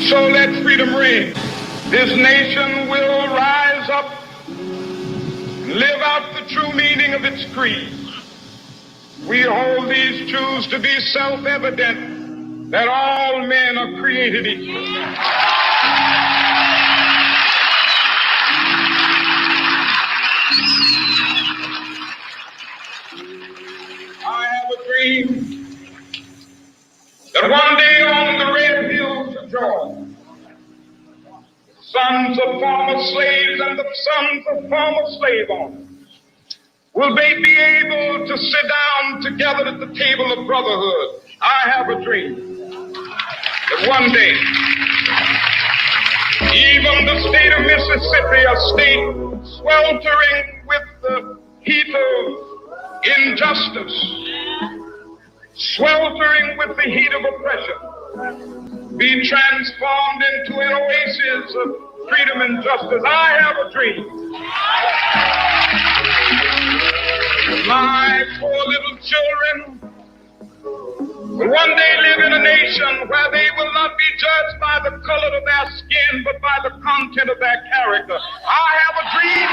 So let freedom ring. This nation will rise up and live out the true meaning of its creed. We hold these truths to be self-evident, that all men are created equal. I have a dream that one day on the red hills of Georgia, sons of former slaves and the sons of former slave owners will they be able to sit down together at the table of brotherhood. I have a dream that one day, even the state of Mississippi, a state sweltering with the heat of injustice, sweltering with the heat of oppression, be transformed into an oasis of freedom and justice. I have a dream. My poor little children will one day live in a nation where they will not be judged by the color of their skin, but by the content of their character. I have a dream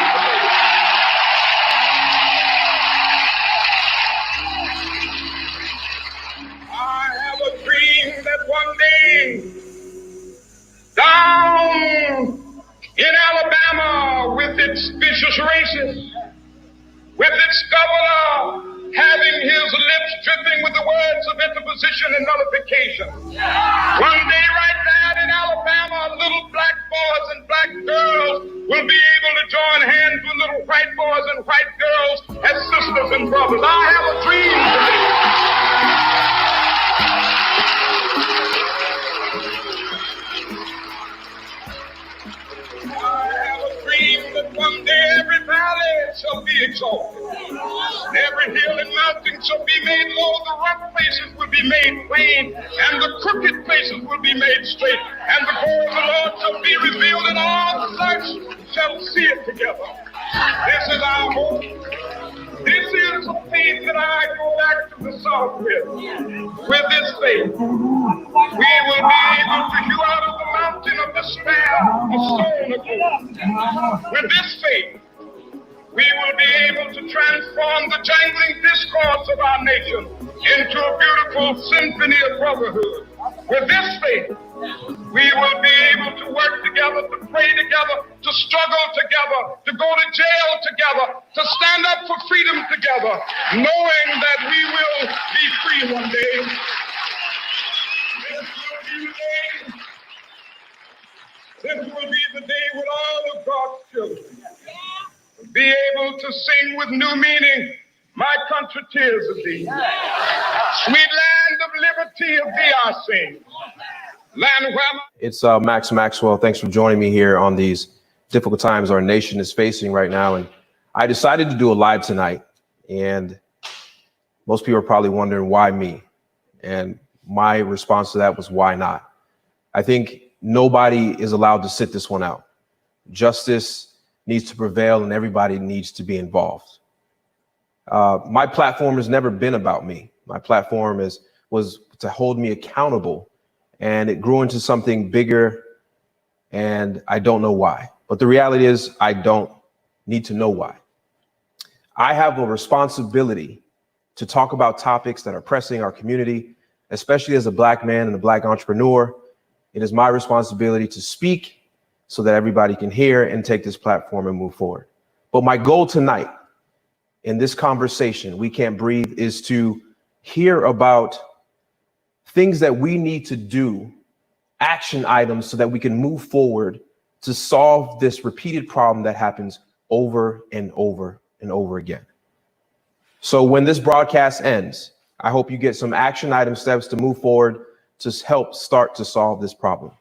I have a dream that one day, down in Alabama, with its vicious races, with its governor having his lips dripping with the words of interposition and nullification. One day right there in Alabama, little black boys and black girls will be able to join hands with little white boys and white girls as sisters and brothers. I have a dream today. That one day every valley shall be exalted, every hill and mountain shall be made low, the rough places will be made plain, and the crooked places will be made straight, and the glory of the Lord shall be revealed, and all such shall see it together. This is our hope. This is a faith that I go back to the South with. With this faith, we will be able to hew out of the mountain of despair a stone of hope. With this faith, we will be able to transform the jangling discourse of our nation into a beautiful symphony of brotherhood. With this faith, we will be able to work together, to pray together, to struggle together, to go to jail together, to stand up for freedom together, knowing that we will be free one day. This will be the day when all of God's children be able to sing with new meaning, my country tears of thee. Sweet land of liberty of thee I sing. Land where It's Maxwell. Thanks for joining me here on these difficult times our nation is facing right now. And I decided to do a live tonight. And most people are probably wondering why me? And my response to that was why not? I think nobody is allowed to sit this one out. Justice needs to prevail and everybody needs to be involved. My platform has never been about me. My platform was to hold me accountable, and it grew into something bigger, and I don't know why. But the reality is I don't need to know why. I have a responsibility to talk about topics that are pressing our community, especially as a Black man and a Black entrepreneur. It is my responsibility to speak so that everybody can hear and take this platform and move forward. But my goal tonight in this conversation, We Can't Breathe, is to hear about things that we need to do, action items, so that we can move forward to solve this repeated problem that happens over and over and over again. So when this broadcast ends, I hope you get some action item steps to move forward to help start to solve this problem.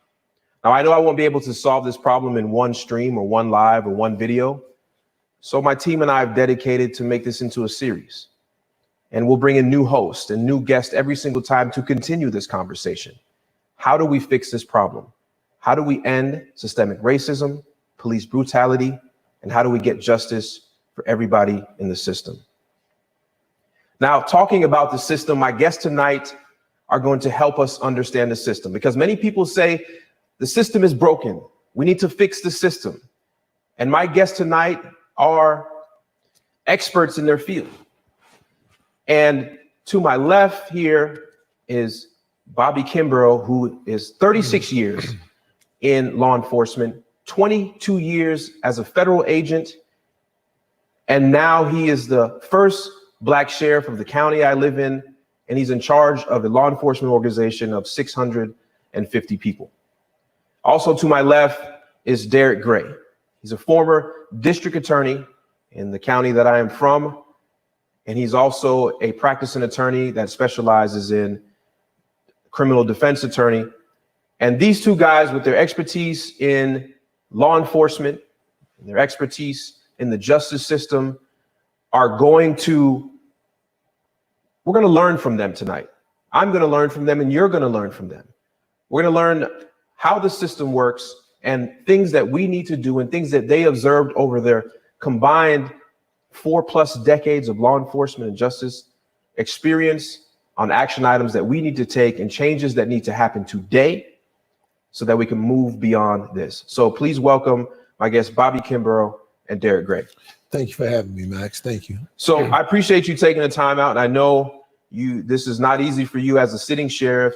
Now, I know I won't be able to solve this problem in one stream or one live or one video. So my team and I have dedicated to make this into a series. And we'll bring in new hosts and new guests every single time to continue this conversation. How do we fix this problem? How do we end systemic racism, police brutality, and how do we get justice for everybody in the system? Now, talking about the system, my guests tonight are going to help us understand the system, because many people say The system is broken. We need to fix the system. And my guests tonight are experts in their field. And to my left here is Bobby Kimbrough, who is 36 years in law enforcement, 22 years as a federal agent, and now he is the first Black sheriff of the county I live in, and he's in charge of a law enforcement organization of 650 people. Also to my left is Derek Gray. He's a former district attorney in the county that I am from, and he's also a practicing attorney that specializes in criminal defense attorney. And these two guys, with their expertise in law enforcement, and their expertise in the justice system, we're going to learn from them tonight. I'm going to learn from them, and you're going to learn from them. We're going to learn how the system works and things that we need to do and things that they observed over their combined 4+ decades of law enforcement and justice experience on action items that we need to take and changes that need to happen today so that we can move beyond this. So please welcome my guests, Bobby Kimbrough and Derek Gray. Thank you for having me, Max. Thank you. So I appreciate you taking the time out. And I know this is not easy for you as a sitting sheriff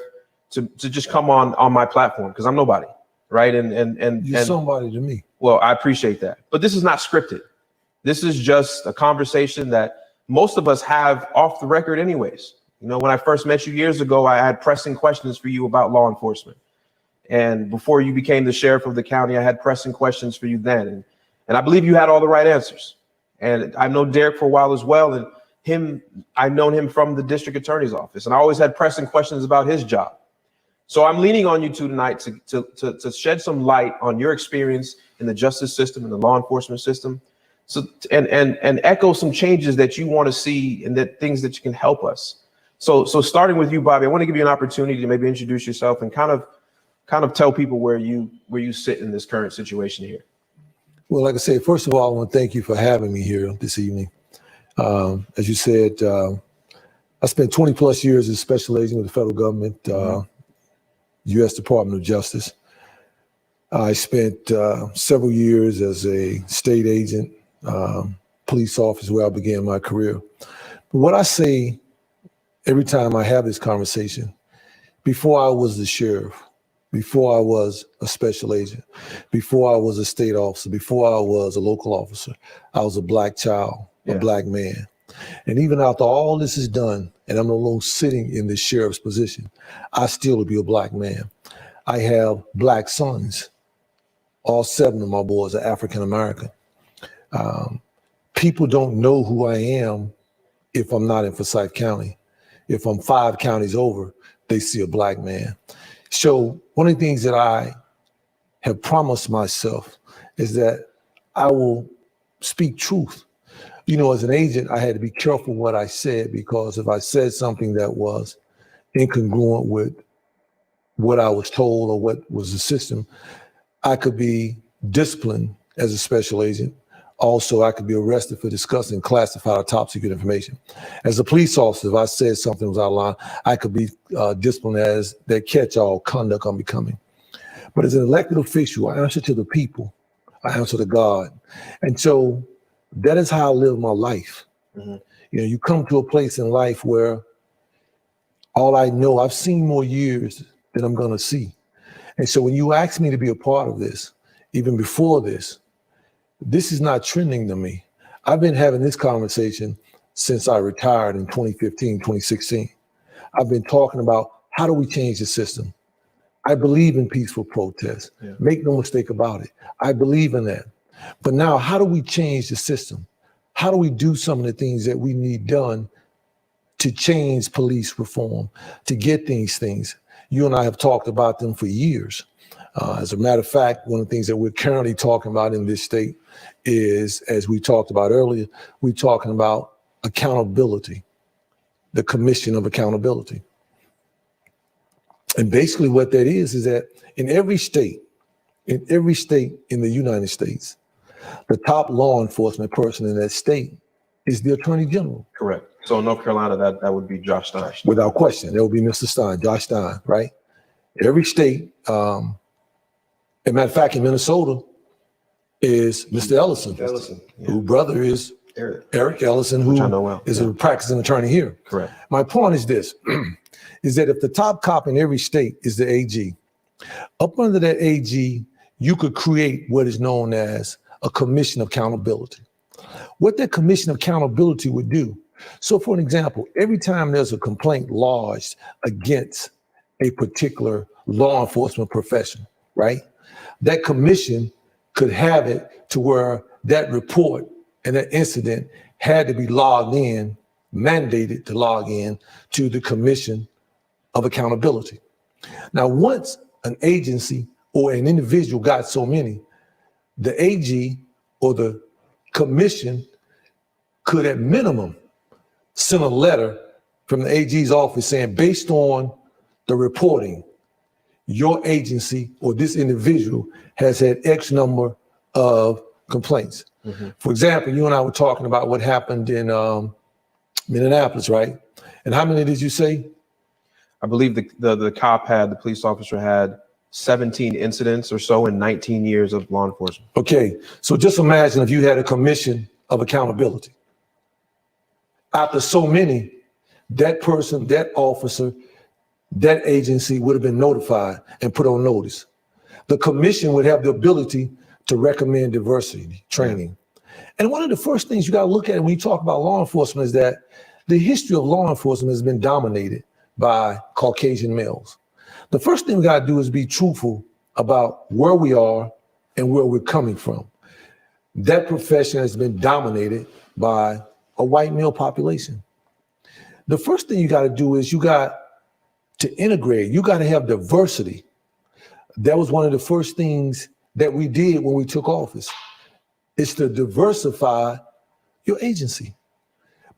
to just come on my platform, because I'm nobody, right? And you're somebody to me. Well, I appreciate that. But this is not scripted. This is just a conversation that most of us have off the record anyways. You know, when I first met you years ago, I had pressing questions for you about law enforcement. And before you became the sheriff of the county, I had pressing questions for you then. And I believe you had all the right answers. And I've known Derek for a while as well. And I've known him from the district attorney's office. And I always had pressing questions about his job. So I'm leaning on you two tonight to shed some light on your experience in the justice system and the law enforcement system. So and echo some changes that you want to see and that things that you can help us. So starting with you, Bobby, I want to give you an opportunity to maybe introduce yourself and kind of tell people where you sit in this current situation here. Well, like I said, first of all, I want to thank you for having me here this evening. As you said, I spent 20+ years as special agent with the federal government, U.S. Department of Justice. I spent several years as a state agent, police officer, where I began my career. But what I say every time I have this conversation, before I was the sheriff, before I was a special agent, before I was a state officer, before I was a local officer, I was a Black child, a Black man. And even after all this is done, and I'm no longer sitting in the sheriff's position, I still will be a Black man. I have Black sons. All 7 of my boys are African American. People don't know who I am if I'm not in Forsyth County. If I'm 5 counties over, they see a Black man. So one of the things that I have promised myself is that I will speak truth. You know, as an agent, I had to be careful what I said, because if I said something that was incongruent with what I was told or what was the system, I could be disciplined as a special agent. Also, I could be arrested for discussing classified or top secret information. As a police officer, if I said something was out of line, I could be disciplined as that catch-all conduct unbecoming. But as an elected official, I answer to the people. I answer to God. And so that is how I live my life. Mm-hmm. You know, you come to a place in life where all I know, I've seen more years than I'm going to see. And so when you ask me to be a part of this, even before this is not trending to me. I've been having this conversation since I retired in 2015, 2016. I've been talking about how do we change the system? I believe in peaceful protest. Yeah. Make no mistake about it. I believe in that. But now, how do we change the system? How do we do some of the things that we need done to change police reform, to get these things? You and I have talked about them for years. As a matter of fact, one of the things that we're currently talking about in this state is, as we talked about earlier, we're talking about accountability, the Commission of Accountability. And basically what that is that in every state in the United States, the top law enforcement person in that state is the Attorney General. Correct. So in North Carolina, that would be Josh Stein. Without question, that would be Mr. Stein, Josh Stein, right? Every state, As a matter of fact, in Minnesota is Mr. Ellison, whose brother is Eric Ellison, who I know well. is a practicing attorney here. Correct. My point is this, is that if the top cop in every state is the AG, up under that AG, you could create what is known as a commission of accountability. What that commission of accountability would do, so for an example, every time there's a complaint lodged against a particular law enforcement profession, right? That commission could have it to where that report and that incident had to be logged in, mandated to log in to the commission of accountability. Now, once an agency or an individual got so many, the AG or the commission could at minimum send a letter from the AG's office saying, based on the reporting, your agency or this individual has had X number of complaints. For example, you and I were talking about what happened in Minneapolis, right? And how many did you say? I believe the police officer had 17 incidents or so in 19 years of law enforcement. Okay, so just imagine if you had a commission of accountability. After so many, that person, that officer, that agency would have been notified and put on notice. The commission would have the ability to recommend diversity training. And one of the first things you got to look at when you talk about law enforcement is that the history of law enforcement has been dominated by Caucasian males. The first thing we got to do is be truthful about where we are and where we're coming from. That profession has been dominated by a white male population. The first thing you got to do is you got to integrate. You got to have diversity. That was one of the first things that we did when we took office. It's to diversify your agency.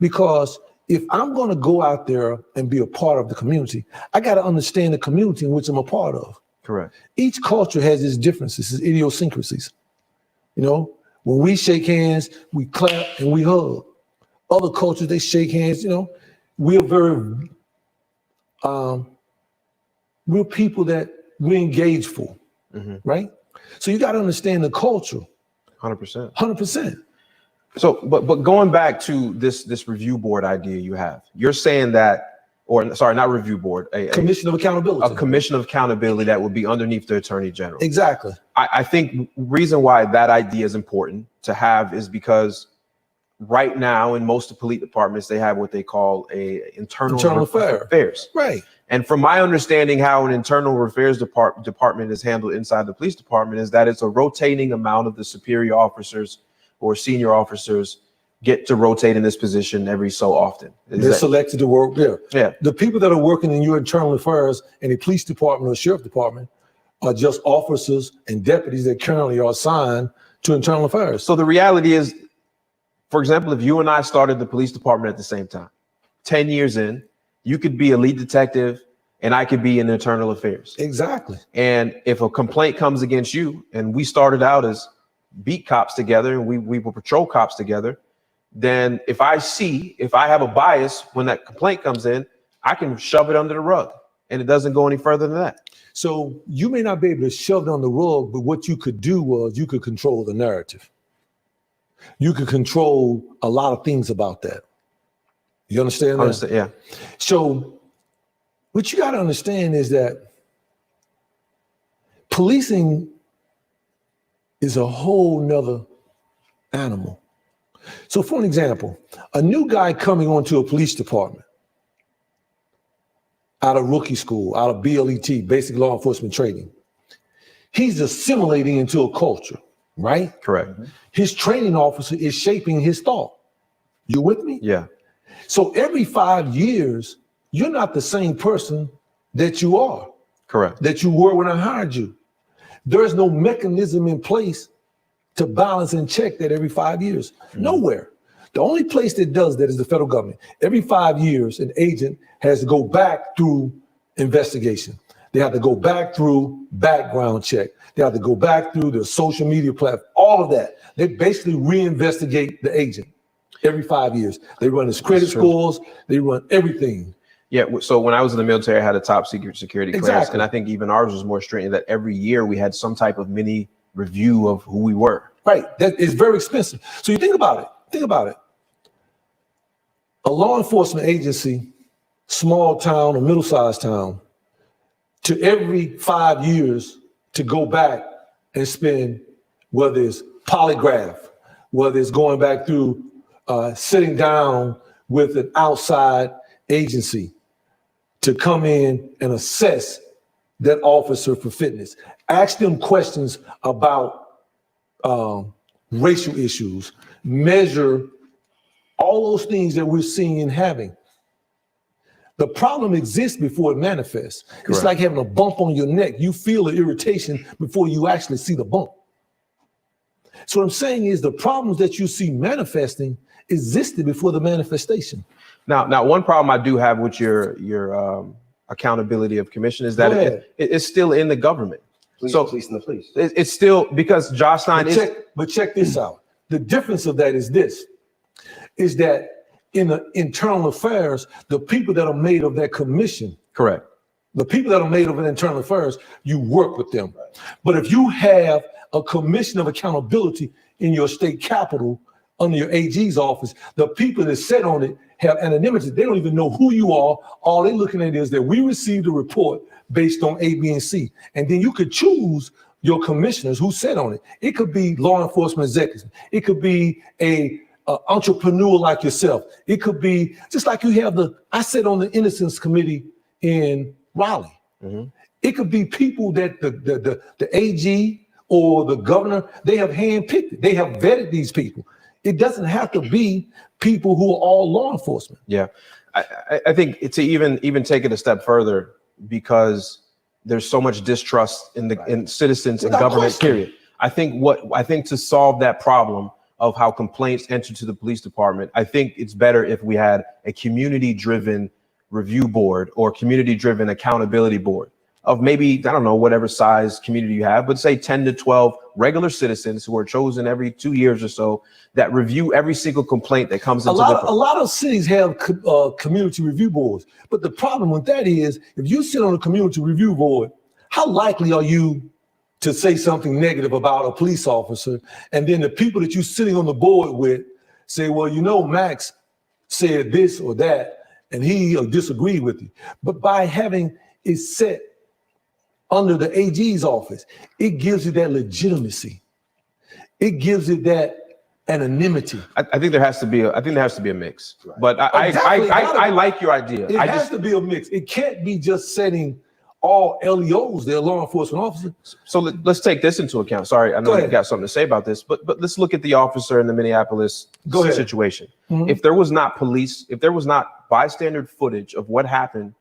Because if I'm going to go out there and be a part of the community, I got to understand the community in which I'm a part of. Correct. Each culture has its differences, its idiosyncrasies. You know, when we shake hands, we clap and we hug. Other cultures, they shake hands, you know. We're very, we're people that we engage for, right? So you got to understand the culture. 100%. 100%. So, but going back to this review board idea you have, you're saying that, or sorry, not review board, a commission of accountability. A commission of accountability that would be underneath the Attorney General. Exactly. I think reason why that idea is important to have is because right now in most of the police departments, they have what they call a internal affairs. Right. And from my understanding, how an internal affairs department is handled inside the police department is that it's a rotating amount of the superior officers or senior officers get to rotate in this position every so often. They're selected to work there. Yeah. The people that are working in your internal affairs in the police department or sheriff department are just officers and deputies that currently are assigned to internal affairs. So the reality is, for example, if you and I started the police department at the same time, 10 years in, you could be a lead detective and I could be in internal affairs. Exactly. And if a complaint comes against you, and we started out as beat cops together and we were patrol cops together, then if I have a bias when that complaint comes in, I can shove it under the rug and it doesn't go any further than that. So you may not be able to shove it on the rug, but what you could do was you could control the narrative. You could control a lot of things about that. You understand that? Yeah. So what you got to understand is that policing is a whole nother animal. So for an example, a new guy coming onto a police department out of rookie school, out of BLET, basic law enforcement training, he's assimilating into a culture, right? Correct. His training officer is shaping his thought. You with me? Yeah. So every 5 years, you're not the same person that you are. Correct. That you were when I hired you. There's no mechanism in place to balance and check that every 5 years. Nowhere. The only place that does that is the federal government. Every 5 years, an agent has to go back through investigation. They have to go back through background check. They have to go back through the social media platform, all of that. They basically reinvestigate the agent every 5 years. They run his credit scores. They run everything. Yeah. So when I was in the military, I had a top secret security clearance, and I think even ours was more stringent. That every year we had some type of mini review of who we were. Right. That is very expensive. So you think about it. Think about it. A law enforcement agency, small town or middle-sized town, to every 5 years to go back and spend, whether it's polygraph, whether it's going back through sitting down with an outside agency to come in and assess that officer for fitness. Ask them questions about racial issues, measure all those things that we're seeing and having. The problem exists before it manifests. Correct. It's like having a bump on your neck. You feel the irritation before you actually see the bump. So what I'm saying is the problems that you see manifesting existed before the manifestation. Now, one problem I do have with your accountability of commission is that it's still in the government. Police and the police. It's still, because Josh Stein is. But check this out. The difference of that is this, is that in the internal affairs, the people that are made of that commission. Correct. The people that are made of internal affairs, you work with them. Right. But if you have a commission of accountability in your state capital under your AG's office, the people that sit on it have anonymity. They don't even know who you are. All they're looking at is that we received a report based on A, B, and C. And then you could choose your commissioners who sit on it. It could be law enforcement executives. It could be a entrepreneur like yourself. It could be just like you have I sit on the Innocence Committee in Raleigh. Mm-hmm. It could be people that the AG or the governor, they have handpicked it. They have vetted these people. It doesn't have to be people who are all law enforcement. Yeah, I think to even take it a step further, because there's so much distrust in citizens and government, question. Period. I think to solve that problem of how complaints enter to the police department, I think it's better if we had a community-driven review board or community-driven accountability board of maybe, I don't know, whatever size community you have, but say 10 to 12 regular citizens who are chosen every 2 years or so that review every single complaint that comes into a lot of cities have community review boards, but the problem with that is if you sit on a community review board, how likely are you to say something negative about a police officer, and then the people that you're sitting on the board with say, well, you know, Max said this or that, and he disagreed with you. But by having it set under the AG's office, it gives you that legitimacy. It gives it that anonymity. I think there has to be a mix. Right. But I like your idea. It has to be a mix. It can't be just setting all LEOs, they're law enforcement officers. So let's take this into account. Sorry, I know you've got something to say about this, but let's look at the officer in the Minneapolis situation. Mm-hmm. If there was not bystander footage of what happened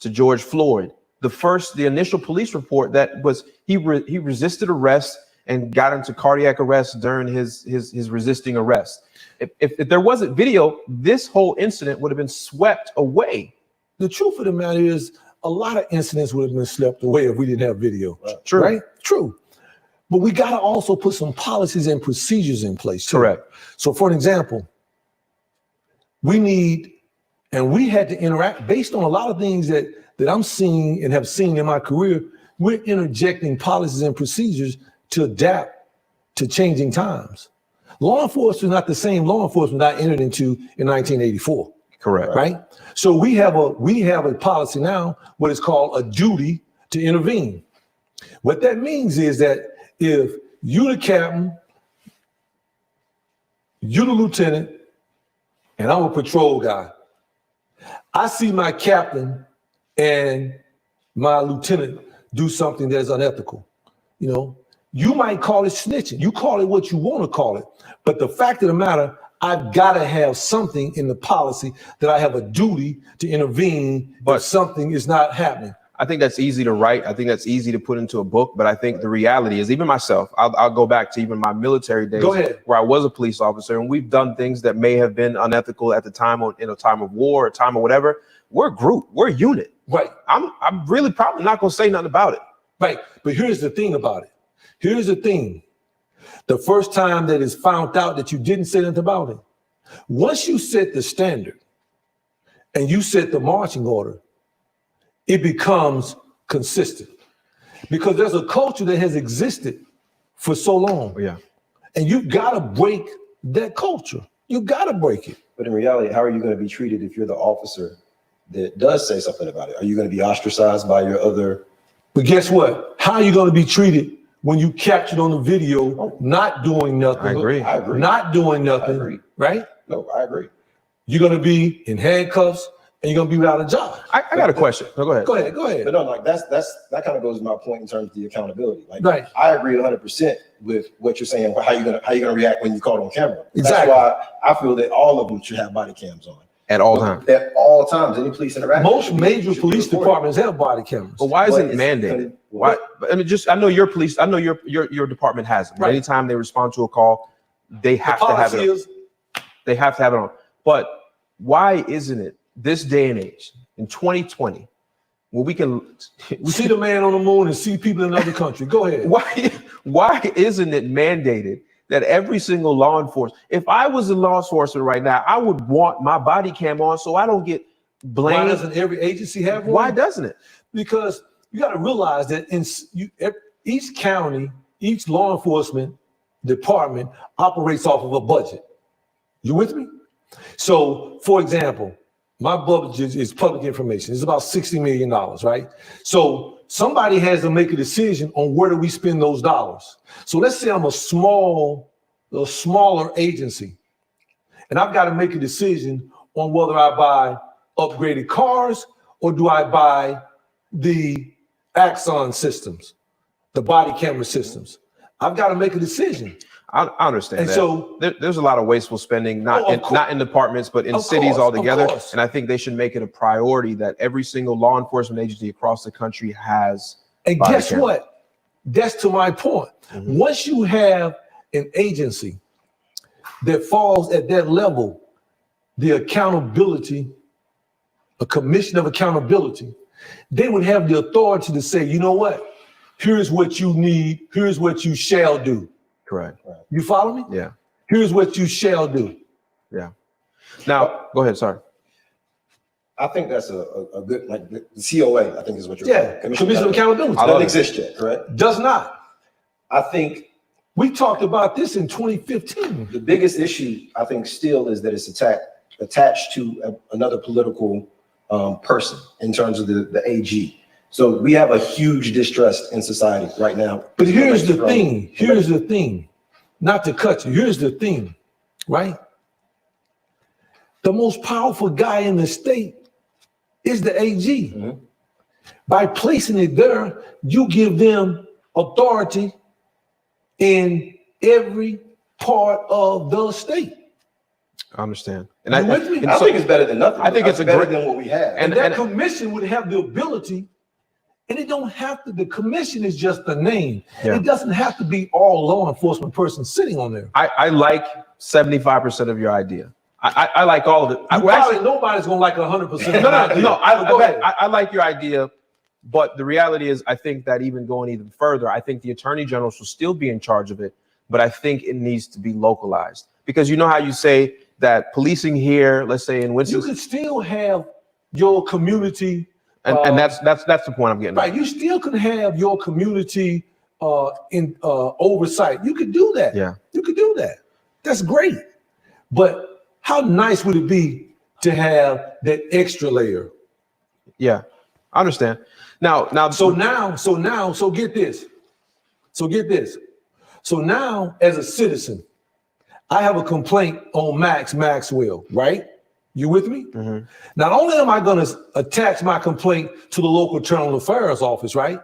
to George Floyd, the initial police report that was he resisted arrest and got into cardiac arrest during his resisting arrest. If there wasn't video, this whole incident would have been swept away. The truth of the matter is, a lot of incidents would have been swept away if we didn't have video. True. Right? True. But we got to also put some policies and procedures in place. Too. Correct. So for an example, we had to interact based on a lot of things that I'm seeing and have seen in my career. We're interjecting policies and procedures to adapt to changing times. Law enforcement is not the same law enforcement I entered into in 1984. Correct. Right. So we have a policy now, what is called a duty to intervene. What that means is that if you're the captain, you're the lieutenant, and I'm a patrol guy, I see my captain and my lieutenant do something that's unethical. You know, you might call it snitching. You call it what you want to call it. But the fact of the matter, I've got to have something in the policy that I have a duty to intervene if something is not happening. I think that's easy to write. I think that's easy to put into a book. But I think the reality is, even myself, I'll go back to even my military days where I was a police officer, and we've done things that may have been unethical at the time, in a time of war, a time of whatever. We're a group. We're a unit. Right. I'm really probably not going to say nothing about it. Right. But here's the thing about it. Here's the thing. The first time that it's found out that you didn't say anything about it, once you set the standard and you set the marching order, it becomes consistent. Because there's a culture that has existed for so long. Yeah. And you've got to break that culture. You got to break it. But in reality, how are you going to be treated if you're the officer that does say something about it? Are you going to be ostracized by your other? But guess what? How are you going to be treated when you captured on the video not doing nothing? I agree. I agree. Not doing I nothing, agree. right? No, I agree. You're going to be in handcuffs and you're going to be without a job. I got a question. No, go ahead. Go ahead. But no, like that kind of goes to my point in terms of the accountability. Like, Right. I agree 100% with what you're saying. How you gonna react when you caught on camera? Exactly. That's why I feel that all of them should have body cams on At all times. at all times. Any police interaction. Most major should be police recorded. departments have body cameras. But why But isn't it it's mandated? What? Why? I mean, I know your police. I know your department has them. Right. Anytime they respond to a call, they have The to have policy it. is, They have to have it on. But why isn't it this day and age in 2020 where we can see the man on the moon and see people in another country? Go ahead. why isn't it mandated that every single law enforcement, if I was a law enforcement right now, I would want my body cam on so I don't get Why blamed. doesn't every agency have one? Why doesn't it? Because you got to realize that each county, each law enforcement department operates off of a budget. You with me? So, for example, my budget is public information. It's about $60 million, right? So somebody has to make a decision on where do we spend those dollars. So let's say I'm a smaller agency, and I've got to make a decision on whether I buy upgraded cars or do I buy the Axon systems, the body camera systems. I've got to make a decision. I understand And that. so- there's a lot of wasteful spending, not in departments, but in Of cities course, altogether. of course. And I think they should make it a priority that every single law enforcement agency across the country has. And body guess camera. what? That's to my point. Mhm. Once you have an agency that falls at that level, the accountability, a commission of accountability, they would have the authority to say, you know what? Here's what you need. Here's what you shall do. Correct. You follow me? Yeah. Here's what you shall do. Yeah. Now, go ahead. Sorry. I think that's a good, like the COA, I think is what you're Yeah, calling it. commission of accountability. I love Doesn't it. exist yet, correct? Does not. I think We talked about this in 2015. the biggest issue, I think, still is that it's attached to another political person in terms of the AG. So we have a huge distrust in society right now. But here's the thing, not to cut you, here's the thing, right? The most powerful guy in the state is the AG. Mhm. By placing it there, you give them authority in every part of the state. I understand. And You with me? and I so- think it's better than nothing. I think it's a better great- than what we have. And And- that commission would have the ability, and it don't have to, the commission is just the name. Yeah. It doesn't have to be all law enforcement person sitting on there. I like 75% of your idea. I like all of it. Nobody's gonna like 100%. No. Go ahead. I like your idea, but the reality is, I think that even going even further, I think the attorney general should still be in charge of it, but I think it needs to be localized because you know how you say that policing here, let's say in You Winston, could still have your community, and that's the point I'm getting at. right? You still can have your community in oversight. You could do that. Yeah. You could do that. That's great. But how nice would it be to have that extra layer? Yeah, I understand. Now, So get this. So now, as a citizen, I have a complaint on Maxwell, right? You with me? Mhm. Not only am I going to attach my complaint to the local internal affairs office, right?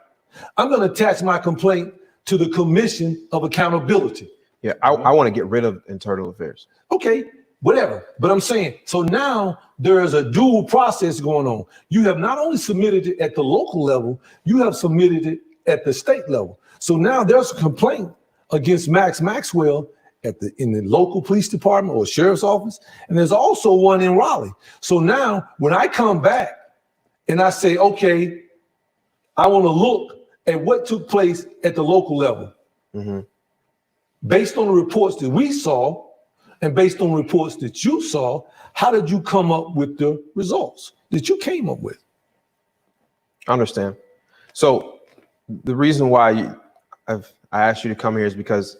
I'm going to attach my complaint to the Commission of Accountability. yeah, I want to get rid of internal affairs. Okay, whatever. But I'm saying, so now there is a dual process going on. You have not only submitted it at the local level, you have submitted it at the state level. So now there's a complaint against Maxwell in the local police department or sheriff's office, and there's also one in Raleigh. So now when I come back and I say, okay, I want to look at what took place at the local level, Mhm. based on the reports that we saw, And based on reports that you saw, how did you come up with the results that you came up with? I understand. So the reason why I asked you to come here is because,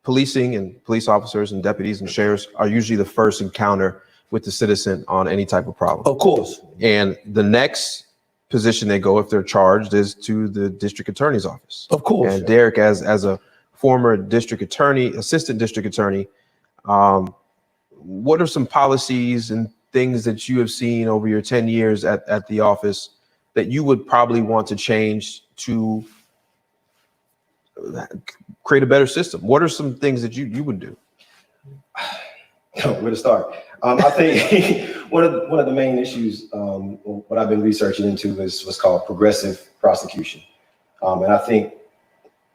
policing and police officers and deputies and sheriffs are usually the first encounter with the citizen on any type of problem. Of course. And the next position they go, if they're charged, is to the district attorney's office. Of course. And Derek, as a former district attorney, assistant district attorney, what are some policies and things that you have seen over your 10 years at the office that you would probably want to change to create a better system? What are some things that you would do? Where to start? I think one of the main issues, what I've been researching into is what's called progressive prosecution. And I think,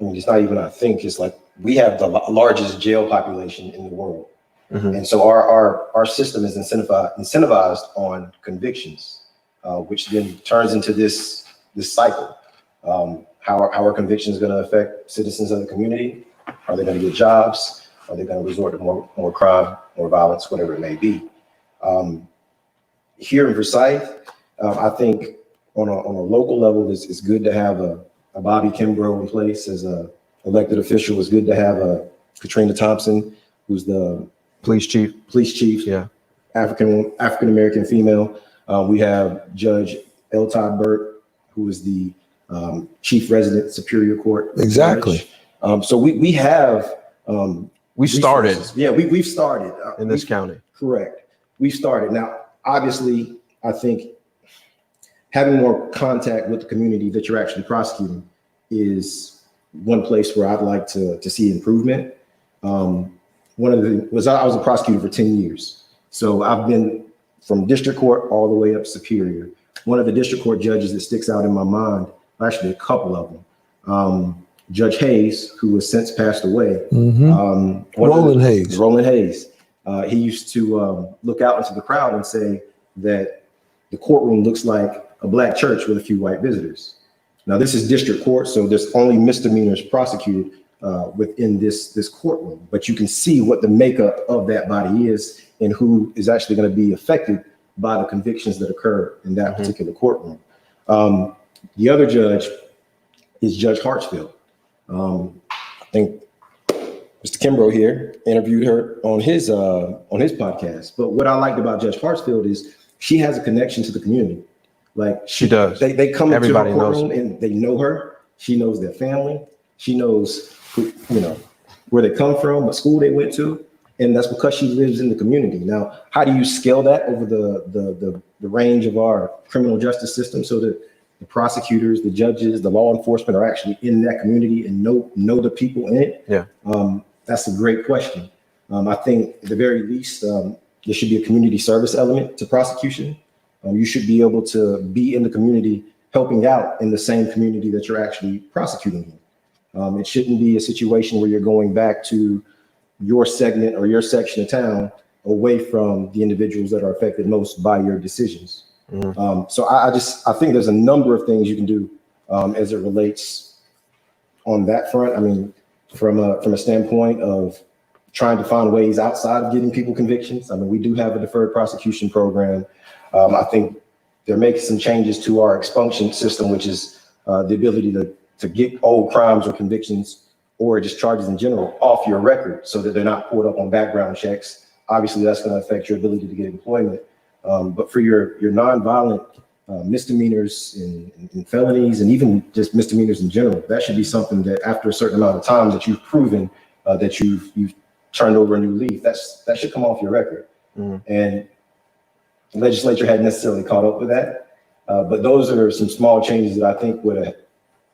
it's not even it's like we have the largest jail population in the world. Mm-hmm. And so our system is incentivized on convictions, which then turns into this cycle. How are convictions going to affect citizens of the community? Are they going to get jobs? Are they going to resort to more crime, more violence, whatever it may be? Here in Forsyth, I think on a local level, it's good to have a Bobby Kimbrough in place as a elected official. It's good to have a Katrina Thompson, who's the police chief. Yeah, African American female. We have Judge L. Todd Burt, who is the chief resident Superior Court. Exactly. Judge. So we have. We started. Yeah, we've started in this county. Correct. We've started. Now, obviously, I think having more contact with the community that you're actually prosecuting is one place where I'd like to see improvement. One of the was I was a prosecutor for 10 years. So I've been from district court all the way up Superior. One of the district court judges that sticks out in my mind, actually a couple of them. Judge Hayes, who has since passed away. Mm-hmm. Roland Hayes. He used to look out into the crowd and say that the courtroom looks like a black church with a few white visitors. Now, this is district court, so there's only misdemeanors prosecuted within this courtroom, but you can see what the makeup of that body is and who is actually going to be affected by the convictions that occur in that particular courtroom. The other judge is Judge Hartsfield. I think Mr. Kimbrough here interviewed her on his podcast. But what I liked about Judge Hartsfield is she has a connection to the community. Like she does. They come into her Everybody courtroom knows. and they know her. She knows their family. She knows who, where they come from, what school they went to, and that's because she lives in the community. Now, how do you scale that over the range of our criminal justice system so that the prosecutors, the judges, the law enforcement are actually in that community and know the people in it? Yeah. That's a great question. I think at the very least, there should be a community service element to prosecution. You should be able to be in the community, helping out in the same community that you're actually prosecuting in. It shouldn't be a situation where you're going back to your segment or your section of town away from the individuals that are affected most by your decisions. So I think there's a number of things you can do as it relates on that front. I mean, from a standpoint of trying to find ways outside of getting people convictions. I mean, we do have a deferred prosecution program. I think they're making some changes to our expunction system, which is the ability to get old crimes or convictions or just charges in general off your record so that they're not pulled up on background checks. Obviously, that's going to affect your ability to get employment. But for your nonviolent misdemeanors and felonies and even just misdemeanors in general, that should be something that after a certain amount of time that you've proven that you've turned over a new leaf, that should come off your record. And the legislature hadn't necessarily caught up with that. But those are some small changes that I think would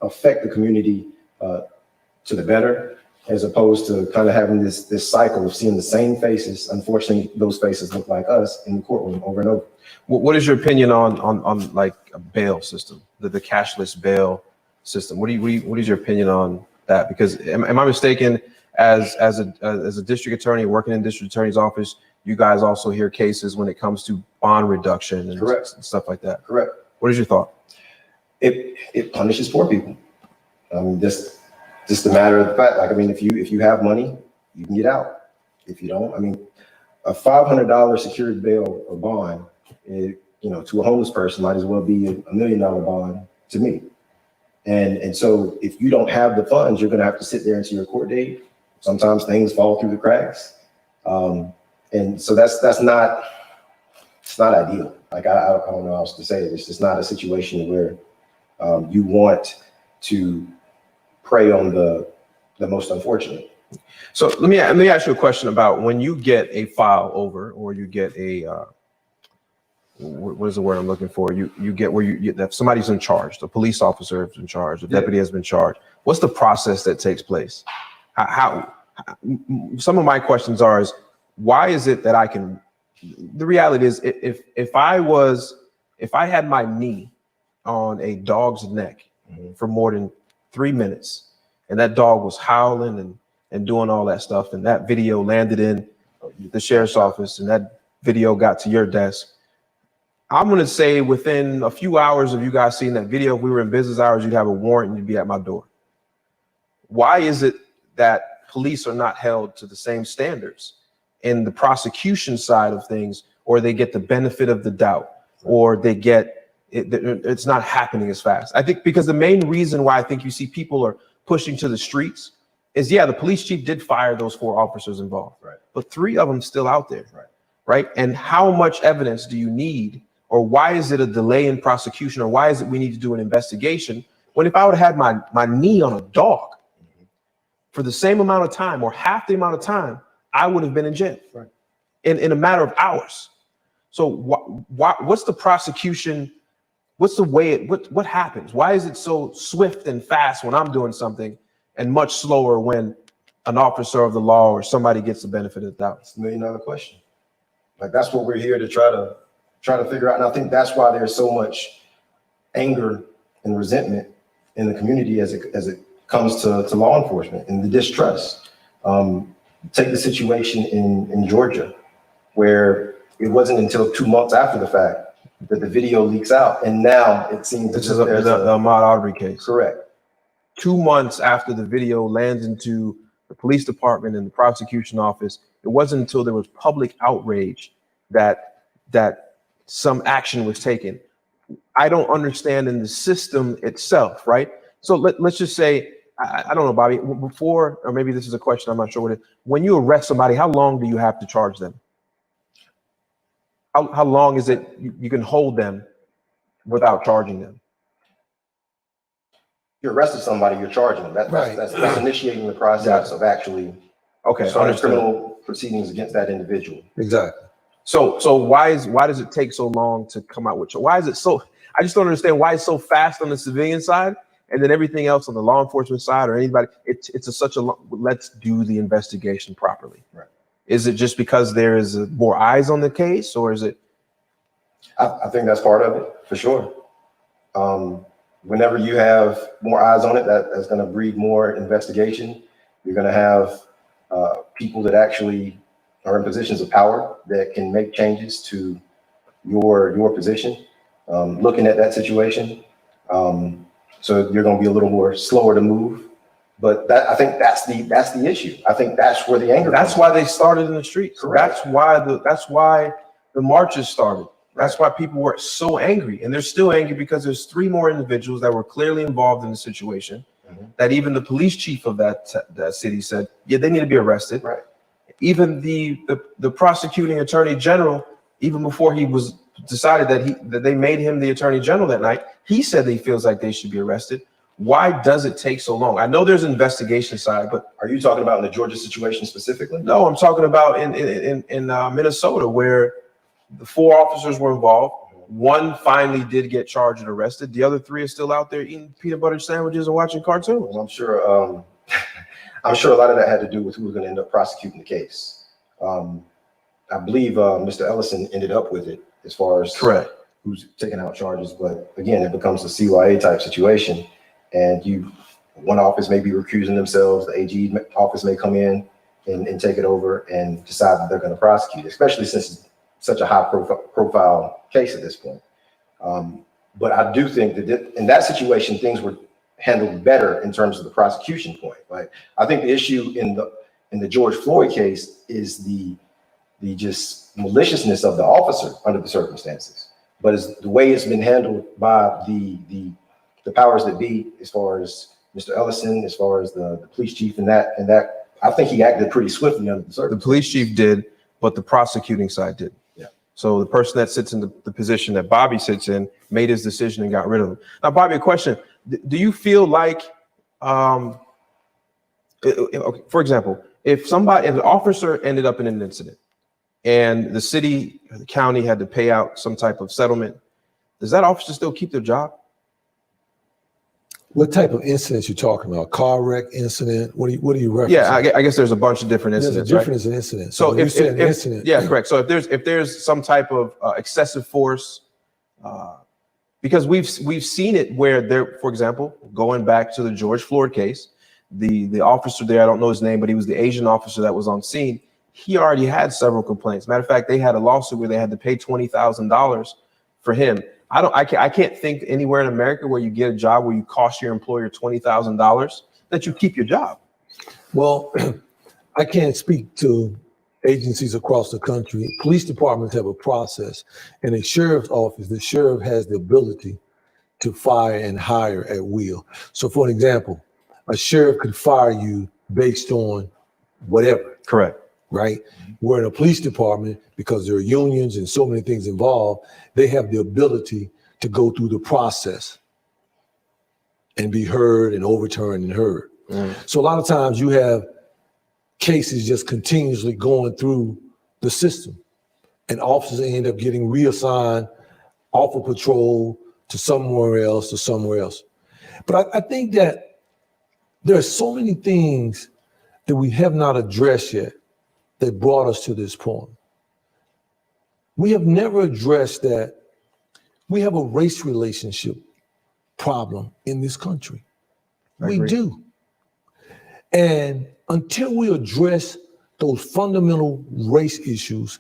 affect the community to the better, as opposed to kind of having this cycle of seeing the same faces. Unfortunately, those faces look like us in the courtroom over and over. What is your opinion on like a bail system, the cashless bail system? What is your opinion on that? Because am I mistaken, as a district attorney working in district attorney's office, you guys also hear cases when it comes to bond reduction and Correct. Stuff like that? Correct. What is your thought? It punishes poor people. Just a matter of the fact. Like, I mean, if you have money, you can get out. If you don't, I mean, a $500 secured bail or bond, to a homeless person might as well be $1 million bond to me. And so if you don't have the funds, you're going to have to sit there into your court date. Sometimes things fall through the cracks. And so it's not ideal. Like, I don't know how else to say it. It's just not a situation where you want to prey on the most unfortunate. So let me ask you a question about when you get a file over, or you get a what is the word I'm looking for? You get where that somebody's in charge, the police officer is in charge, the deputy has been charged. What's the process that takes place? How some of my questions is why is it that I can? The reality is, if I had my knee on a dog's neck for more than 3 minutes, and that dog was howling and doing all that stuff, and that video landed in the sheriff's office, and that video got to your desk, I'm going to say within a few hours of you guys seeing that video, if we were in business hours, you'd have a warrant and you'd be at my door. Why is it that police are not held to the same standards in the prosecution side of things, or they get the benefit of the doubt, or they get it's not happening as fast? I think because the main reason why I think you see people are pushing to the streets is, the police chief did fire those 4 officers involved, right? But 3 of them still out there, right? And how much evidence do you need, or why is it a delay in prosecution, or why is it we need to do an investigation when if I would have had my knee on a dog for the same amount of time or half the amount of time, I would have been in jail in a matter of hours. So what's the prosecution? What's the way what happens? Why is it so swift and fast when I'm doing something and much slower when an officer of the law or somebody gets the benefit of the doubt? It's $1 million question. Like, that's what we're here to try to figure out. And I think that's why there's so much anger and resentment in the community as it comes to law enforcement and the distrust. Take the situation in Georgia, where it wasn't until 2 months after the fact that the video leaks out, and now it seems this is the Ahmaud Arbery case. Correct. 2 months after the video lands into the police department and the prosecution office, it wasn't until there was public outrage that some action was taken. I don't understand in the system itself, right? So let's just say, I don't know, Bobby, before, or maybe this is a question, I'm not sure what it is. When you arrest somebody, how long do you have to charge them? How long is it you can hold them without charging them? You arrested somebody, you're charging them. That's initiating the process of actually starting criminal proceedings against that individual. Exactly. So why does it take so long to come out with? Why is it so? I just don't understand why it's so fast on the civilian side, and then everything else on the law enforcement side or anybody, it's such a long, let's do the investigation properly. Right. Is it just because there is more eyes on the case, or is it? I think that's part of it, for sure. Whenever you have more eyes on it, that's going to breed more investigation. You're going to have people that actually are in positions of power that can make changes to your position, looking at that situation. So you're going to be a little more slower to move. But I think that's the issue. I think that's where the anger. That's why they started in the streets. Correct. That's why the marches started. That's why people were so angry, and they're still angry because there's 3 more individuals that were clearly involved in the situation. That even the police chief of that city said, yeah, they need to be arrested. Right. Even the prosecuting attorney general, even before he was decided that they made him the attorney general that night, he said that he feels like they should be arrested. Why does it take so long? I know there's an investigation side, but are you talking about in the Georgia situation specifically? No, I'm talking about in Minnesota, where the 4 officers were involved. 1 finally did get charged and arrested. The other 3 are still out there eating peanut butter sandwiches and watching cartoons. Well, I'm sure a lot of that had to do with who was going to end up prosecuting the case. I believe Mr. Ellison ended up with it as far as who's taking out charges. But again, it becomes a CYA type situation, and one office may be recusing themselves. The AG office may come in and take it over and decide that they're going to prosecute, especially since it's such a high profile case at this point. But I do think that in that situation, things were handled better in terms of the prosecution point. Like, I think the issue in the George Floyd case is the just maliciousness of the officer under the circumstances, but it's the way it's been handled by the powers that be, as far as Mr. Ellison, as far as the police chief, and that I think he acted pretty swiftly under the circumstances. The police chief did, but the prosecuting side didn't. Yeah. So the person that sits in the position that Bobby sits in made his decision and got rid of him. Now, Bobby, a question: do you feel like, for example, if an officer ended up in an incident and the city or the county had to pay out some type of settlement, does that officer still keep their job? What type of incidents you talking about? Car wreck incident? What do you reference? Yeah, I guess there's a bunch of different incidents. There's a difference in incidents. So if incident, yeah, correct. So if there's some type of excessive force, because we've seen it where there, for example, going back to the George Floyd case, the officer there, I don't know his name, but he was the Asian officer that was on scene. He already had several complaints. Matter of fact, they had a lawsuit where they had to pay $20,000 for him. I can't think anywhere in America where you get a job where you cost your employer $20,000 that you keep your job. Well, I can't speak to agencies across the country. Police departments have a process, and a sheriff's office, the sheriff has the ability to fire and hire at will. So for an example, a sheriff could fire you based on whatever. Correct. Right? Where in a police department, because there are unions and so many things involved, they have the ability to go through the process and be heard and overturned and heard. So a lot of times you have cases just continuously going through the system, and officers end up getting reassigned off of patrol to somewhere else. But I think that there are so many things that we have not addressed yet that brought us to this point. We have never addressed that we have a race relationship problem in this country. We do. And until we address those fundamental race issues,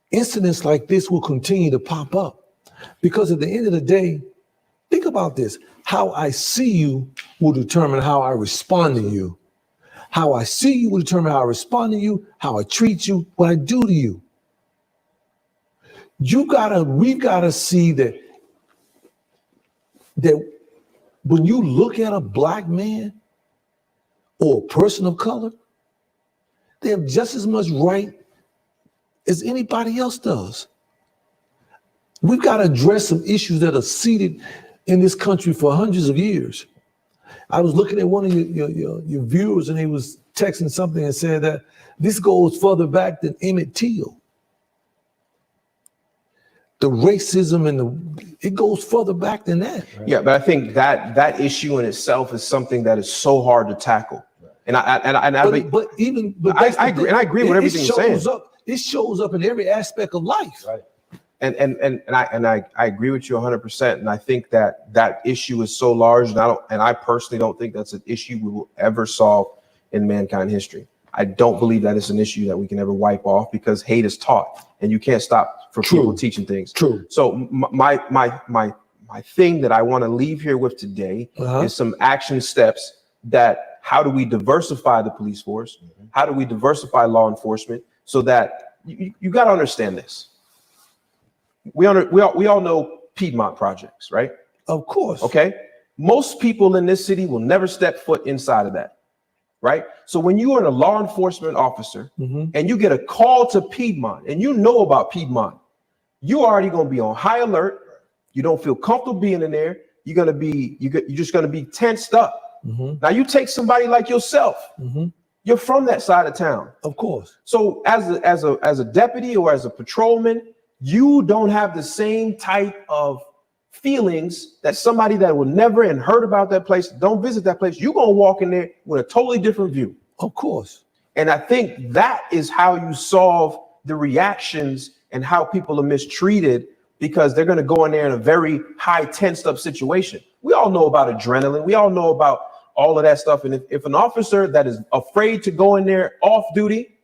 incidents like this will continue to pop up. Because at the end of the day, think about this. How I see you will determine how I respond to you. How I see you will determine how I respond to you, how I treat you, what I do to you. We've gotta see that when you look at a black man or a person of color, they have just as much right as anybody else does. We've got to address some issues that are seated in this country for hundreds of years. I was looking at one of your viewers, and he was texting something and said that this goes further back than Emmett Till. The racism it goes further back than that. Right? Yeah, but I think that issue in itself is something that is so hard to tackle. And I agree with everything you're saying. It shows up in every aspect of life. Right. And I agree with you 100%. And I think that issue is so large, and I personally don't think that's an issue we will ever solve in mankind history. I don't believe that it's an issue that we can ever wipe off, because hate is taught, and you can't stop for people teaching things. True. So my thing that I want to leave here with today is some action steps that how do we diversify the police force? How do we diversify law enforcement so that you got to understand this? We all know Piedmont projects, right? Of course. Okay. Most people in this city will never step foot inside of that, right? So when you are a law enforcement officer and you get a call to Piedmont and you know about Piedmont, you're already going to be on high alert. You don't feel comfortable being in there. You're just going to be tensed up. Now you take somebody like yourself. You're from that side of town. Of course. So as a deputy or as a patrolman, you don't have the same type of feelings that somebody that will never and heard about that place, don't visit that place. You're going to walk in there with a totally different view. Of course. And I think that is how you solve the reactions and how people are mistreated, because they're going to go in there in a very high tensed up situation. We all know about adrenaline. We all know about all of that stuff. And if an officer that is afraid to go in there off duty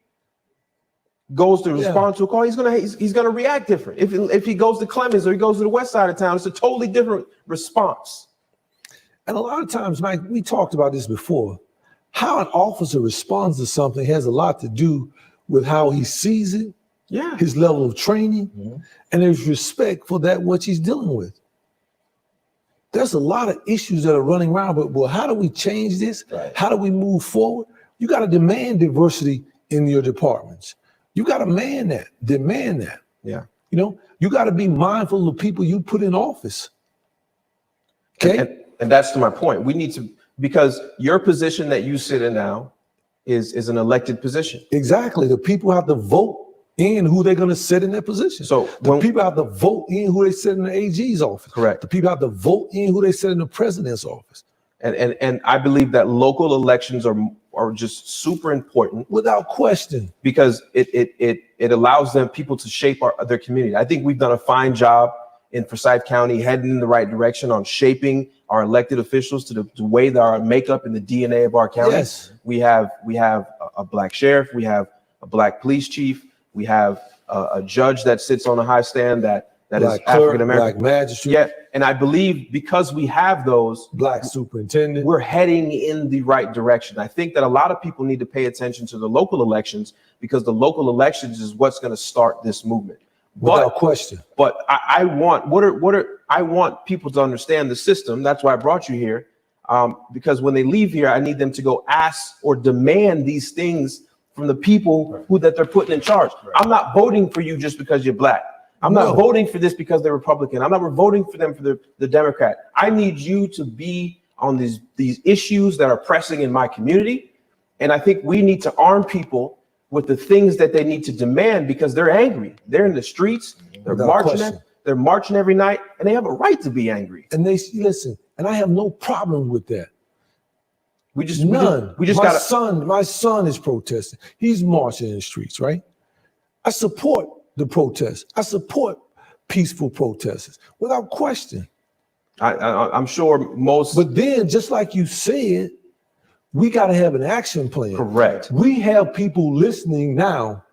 goes to respond to a call, he's gonna react different. If he goes to Clemens or he goes to the west side of town, it's a totally different response. And a lot of times, Mike, we talked about this before. How an officer responds to something has a lot to do with how he sees it, his level of training, and his respect for that which he's dealing with. There's a lot of issues that are running around, but well, how do we change this? Right. How do we move forward? You got to demand diversity in your departments. You got to demand that. Yeah. You know, you got to be mindful of the people you put in office. Okay. And that's to my point. We need to, because your position that you sit in now is an elected position. Exactly. The people have to vote in who they're going to sit in that position. So the people have to vote in who they sit in the AG's office. Correct. The people have to vote in who they sit in the president's office. And I believe that local elections are just super important, without question, because it allows people to shape their community. I think we've done a fine job in Forsyth County, heading in the right direction on shaping our elected officials to the way that our makeup and the DNA of our county. Yes. We have a black sheriff, we have a black police chief, we have a judge that sits on a high stand that is African American, black magistrate. Yeah, and I believe because we have those, black superintendent, we're heading in the right direction. I think that a lot of people need to pay attention to the local elections, because the local elections is what's going to start this movement. Without question. But I want people to understand the system. That's why I brought you here, because when they leave here, I need them to go ask or demand these things from the people that they're putting in charge. I'm not voting for you just because you're black. I'm not voting for this because they're Republican. I'm not voting for them for the Democrat. I need you to be on these issues that are pressing in my community. And I think we need to arm people with the things that they need to demand, because they're angry. They're in the streets. They're marching. They're marching every night, and they have a right to be angry. And they listen. And I have no problem with that. We just my son is protesting. He's marching in the streets, right? I support the protests. I support peaceful protesters without question. I'm sure most. But then, just like you said, we got to have an action plan. Correct. We have people listening now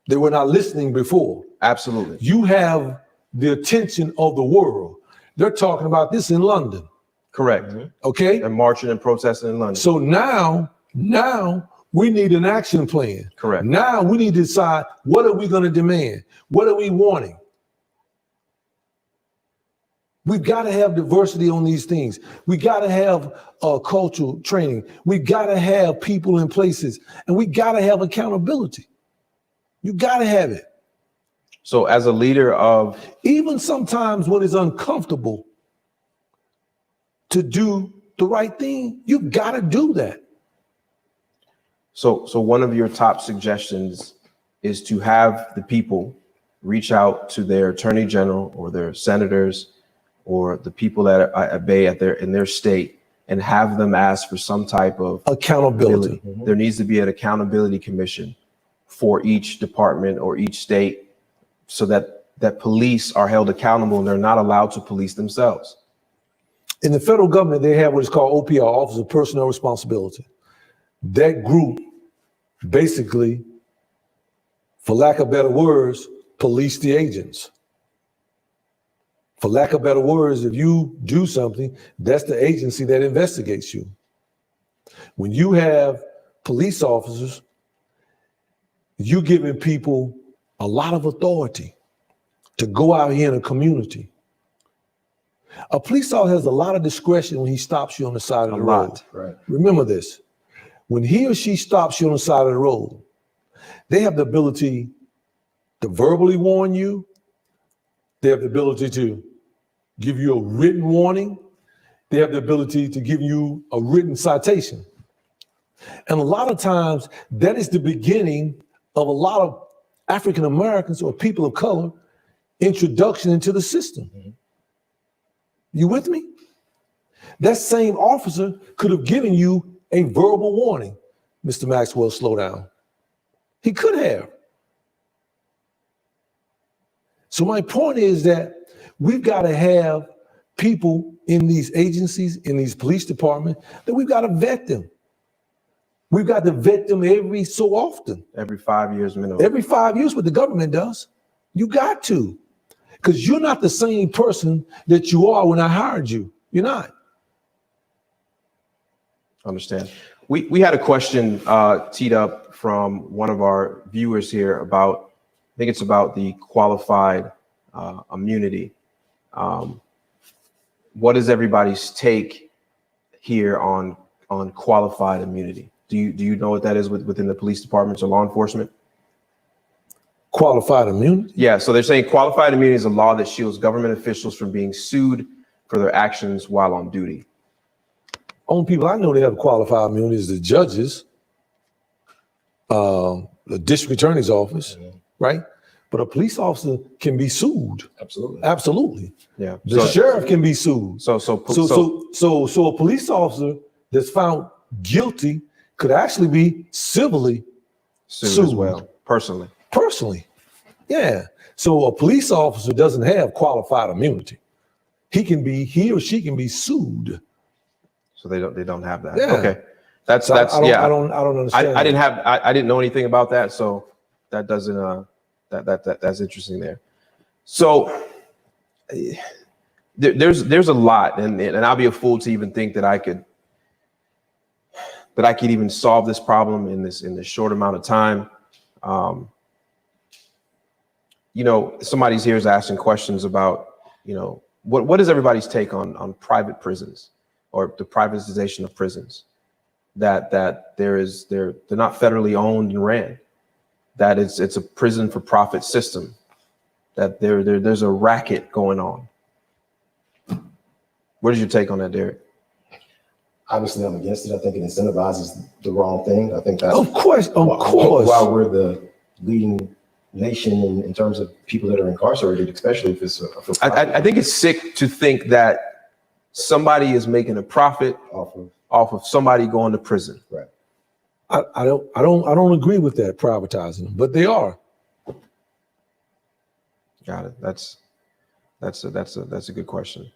that were not listening before. Absolutely. You have the attention of the world. They're talking about this in London. Correct. Okay. And marching and protesting in London. So now we need an action plan. Correct. Now we need to decide, what are we going to demand? What are we wanting? We've got to have diversity on these things. We got to have cultural training. We got to have people in places, and we got to have accountability. You got to have it. So as a leader of, even sometimes when it's uncomfortable to do the right thing, you got to do that. So one of your top suggestions is to have the people reach out to their attorney general or their senators or the people that obey in their state, and have them ask for some type of accountability. There needs to be an accountability commission for each department or each state, so that police are held accountable and they're not allowed to police themselves. In the federal government, they have what is called OPR, Office of Personnel Responsibility. That group basically, for lack of better words, police the agents. For lack of better words, if you do something, that's the agency that investigates you. When you have police officers, you're giving people a lot of authority to go out here in a community. A police officer has a lot of discretion when he stops you on the side of the road. Right. Remember this. When he or she stops you on the side of the road, they have the ability to verbally warn you. They have the ability to give you a written warning. They have the ability to give you a written citation. And a lot of times that is the beginning of a lot of African Americans or people of color introduction into the system. You with me? That same officer could have given you a verbal warning. Mr. Maxwell, slow down. He could have. So my point is that we've got to have people in these agencies, in these police departments, that we've got to vet them. We've got to vet them every so often. Every 5 years minimum. Every 5 years, what the government does. You got to. Because you're not the same person that you are when I hired you. You're not. Understand. We had a question teed up from one of our viewers here about, I think it's about the qualified immunity. What is everybody's take here on qualified immunity? Do you know what that is within the police departments or law enforcement? Qualified immunity? Yeah, so they're saying qualified immunity is a law that shields government officials from being sued for their actions while on duty. Only people I know that have qualified immunity is the judges, the district attorney's office, right? But a police officer can be sued. Absolutely. Absolutely. Yeah. The sheriff can be sued. So a police officer that's found guilty could actually be civilly sued as well, personally. Personally. Yeah. So a police officer doesn't have qualified immunity. He or she can be sued. So they don't have that. Yeah. Okay. That's I don't understand. I didn't know anything about that, so that doesn't that's interesting there. So there's a lot, and I'll be a fool to even think that I could even solve this problem in this short amount of time. Somebody's here is asking questions about, what is everybody's take on private prisons or the privatization of prisons? That they're not federally owned and ran. That it's a prison for profit system. That there's a racket going on. What is your take on that, Derek? Obviously, I'm against it. I think it incentivizes the wrong thing. I think that's of course. While we're the leading nation in terms of people that are incarcerated, especially if it's I think it's sick to think that somebody is making a profit off of somebody going to prison. Right. I don't agree with that, privatizing them, but they are. Got it. That's a good question.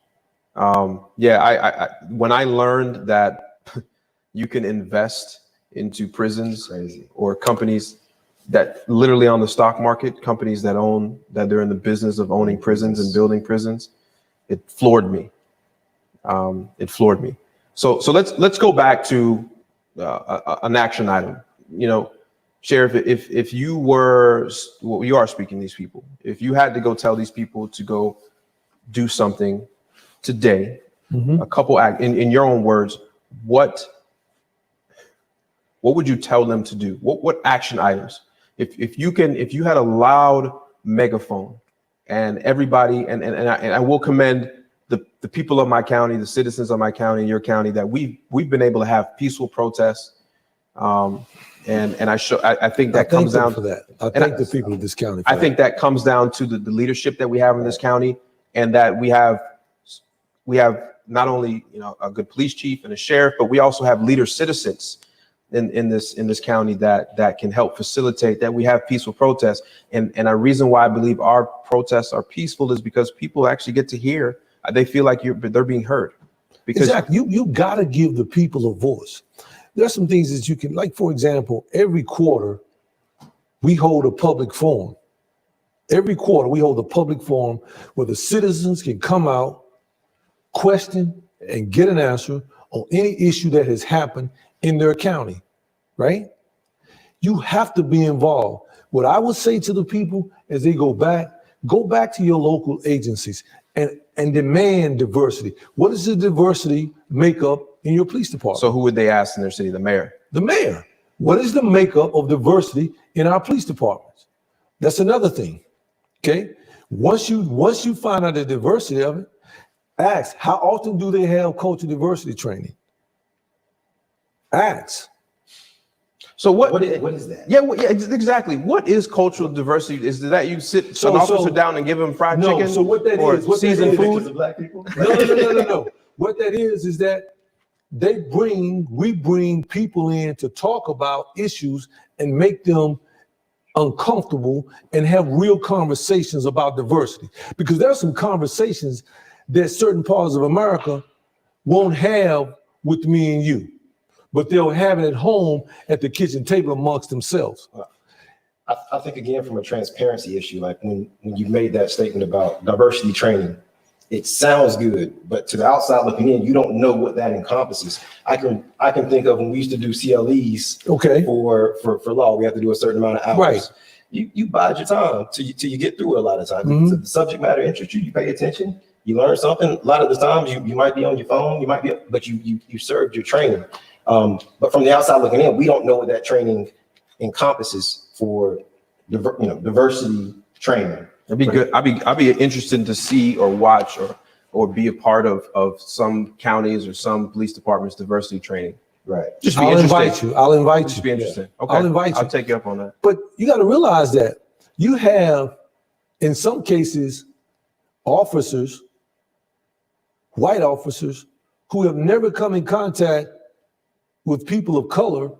I when I learned that you can invest into prisons or companies that literally on the stock market, companies that they're in the business of owning prisons and building prisons, it floored me. So let's go back to an action item. Sheriff, if you are speaking to these people, if you had to go tell these people to go do something today, a couple in your own words, what would you tell them to do? What action items? If you had a loud megaphone and everybody, and I will commend the people of my county, the citizens of my county, your county, that we've been able to have peaceful protests. And I think that comes down to that. I thank the people of this county. I think that comes down to the leadership that we have in this county, and that we have not only a good police chief and a sheriff, but we also have leader citizens in this county that can help facilitate that we have peaceful protests. And a reason why I believe our protests are peaceful is because people actually get to hear. They feel like they're being heard. Because exactly, you got to give the people a voice. There's some things that you can, like, for example, every quarter we hold a public forum. Every quarter we hold a public forum where the citizens can come out, question, and get an answer on any issue that has happened in their county, right? You have to be involved. What I would say to the people as they go back to your local agencies and demand diversity. What is the diversity makeup in your police department? So who would they ask in their city? The mayor. The mayor. What is the makeup of diversity in our police departments? That's another thing. Okay. Once you find out the diversity of it, ask, how often do they have cultural diversity training? Ask. So what is that? Yeah, exactly. What is cultural diversity? Is that you sit an officer down and give him fried chicken? So what that is, seasoned food? Black people? No. What that is that we bring people in to talk about issues and make them uncomfortable and have real conversations about diversity. Because there are some conversations that certain parts of America won't have with me and you, but they'll have it at home at the kitchen table amongst themselves. I think, again, from a transparency issue, like when you made that statement about diversity training, it sounds good, but to the outside looking in, you don't know what that encompasses. I can think of when we used to do CLEs for law, we have to do a certain amount of hours. Right. You bide your time till you get through it a lot of times. Mm-hmm. If the subject matter interests you, you pay attention, you learn something. A lot of the times you might be on your phone, but you served your training. But from the outside looking in, we don't know what that training encompasses for diversity training. It'd be good. I'd be interested to see or watch or be a part of some counties or some police departments diversity training. Right. Just be I'll interesting. invite you. Just be interesting. Okay. I'll invite you. I'll take you up on that. But you got to realize that you have, in some cases, officers, white officers, who have never come in contact with people of color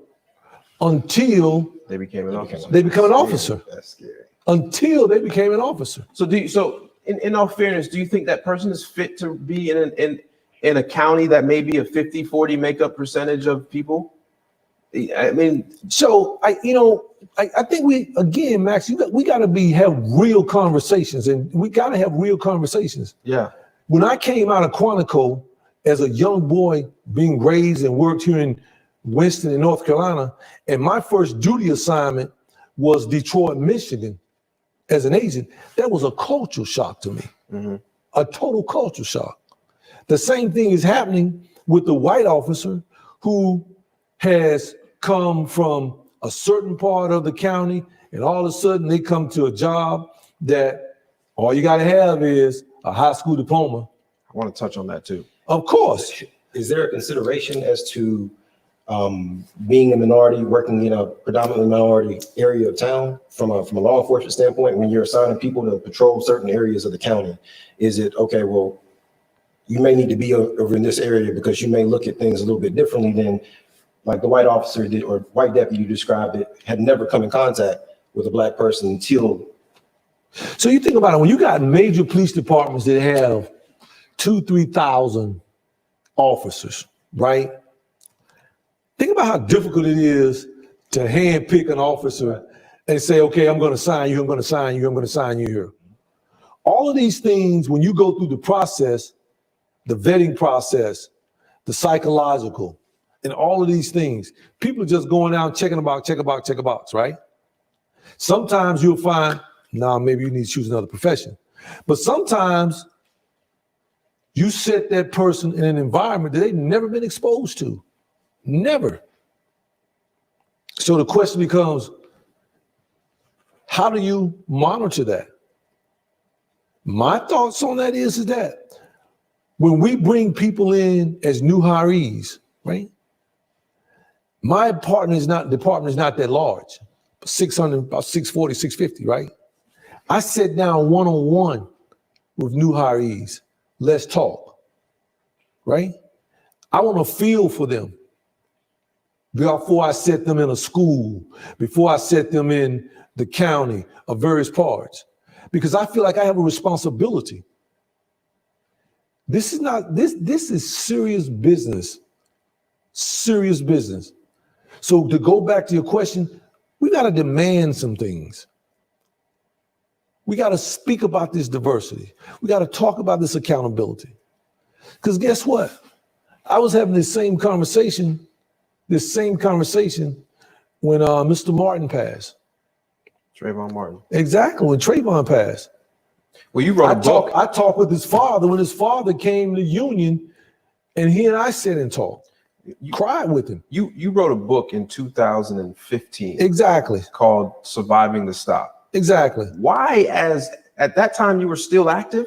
until They became an officer. they become an officer. That's scary. Until they became an officer. So in all fairness, do you think that person is fit to be in a county that may be a 50-40 makeup percentage of people? I mean, so I think Max, we got to have real conversations, and we got to have real conversations. yeah. When I came out of Quantico as a young boy, being raised and worked here in Winston in North Carolina, and my first duty assignment was Detroit, Michigan, as an agent, that was a cultural shock to me. Mm-hmm. A total culture shock. The same thing is happening with the white officer who has come from a certain part of the county, and all of a sudden they come to a job that all you got to have is a high school diploma. I want to touch on that too. Of course. Is there a consideration as to being a minority, working in a predominantly minority area of town from a law enforcement standpoint, when you're assigning people to patrol certain areas of the county? Is it, okay, well, you may need to be over in this area because you may look at things a little bit differently than like the white officer did, or white deputy described it, had never come in contact with a black person until. So you think about it, when you got major police departments that have 2,000-3,000 officers, right? Think about how difficult it is to handpick an officer and say, okay, I'm going to sign you, I'm going to sign you, I'm going to sign you here. All of these things, when you go through the process, the vetting process, the psychological, and all of these things, people are just going out checking a box, check a box, check a box, right? Sometimes you'll find, maybe you need to choose another profession. But sometimes you set that person in an environment that they've never been exposed to. Never. So the question becomes, how do you monitor that? My thoughts on that is that when we bring people in as new hirees, right? My department is not that large, 600, about 640, 650, right? I sit down one-on-one with new hirees. Let's talk, right? I want to feel for them before I set them in a school, before I set them in the county of various parts, because I feel like I have a responsibility. This is serious business, serious business. So to go back to your question, we got to demand some things. We got to speak about this diversity. We got to talk about this accountability. Because guess what? I was having this same conversation when Mr. Martin passed. Trayvon Martin. Exactly, when Trayvon passed. Well, you wrote a book. I talked with his father when his father came to Union, and he and I sat and talked. You cried with him. You wrote a book in 2015. Exactly. Called Surviving the Stop. Exactly. Why, at that time, you were still active?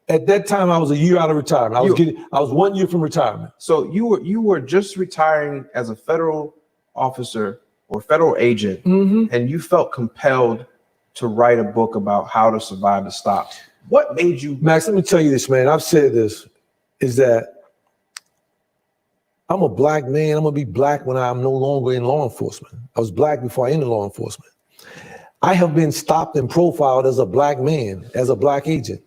At that time, I was a year out of retirement. I was 1 year from retirement. So you were just retiring as a federal officer or federal agent, and you felt compelled to write a book about how to survive the stop. What made you? Max, let me tell you this, man. I've said this, is that I'm a black man. I'm going to be black when I'm no longer in law enforcement. I was black before I entered law enforcement. I have been stopped and profiled as a black man, as a black agent.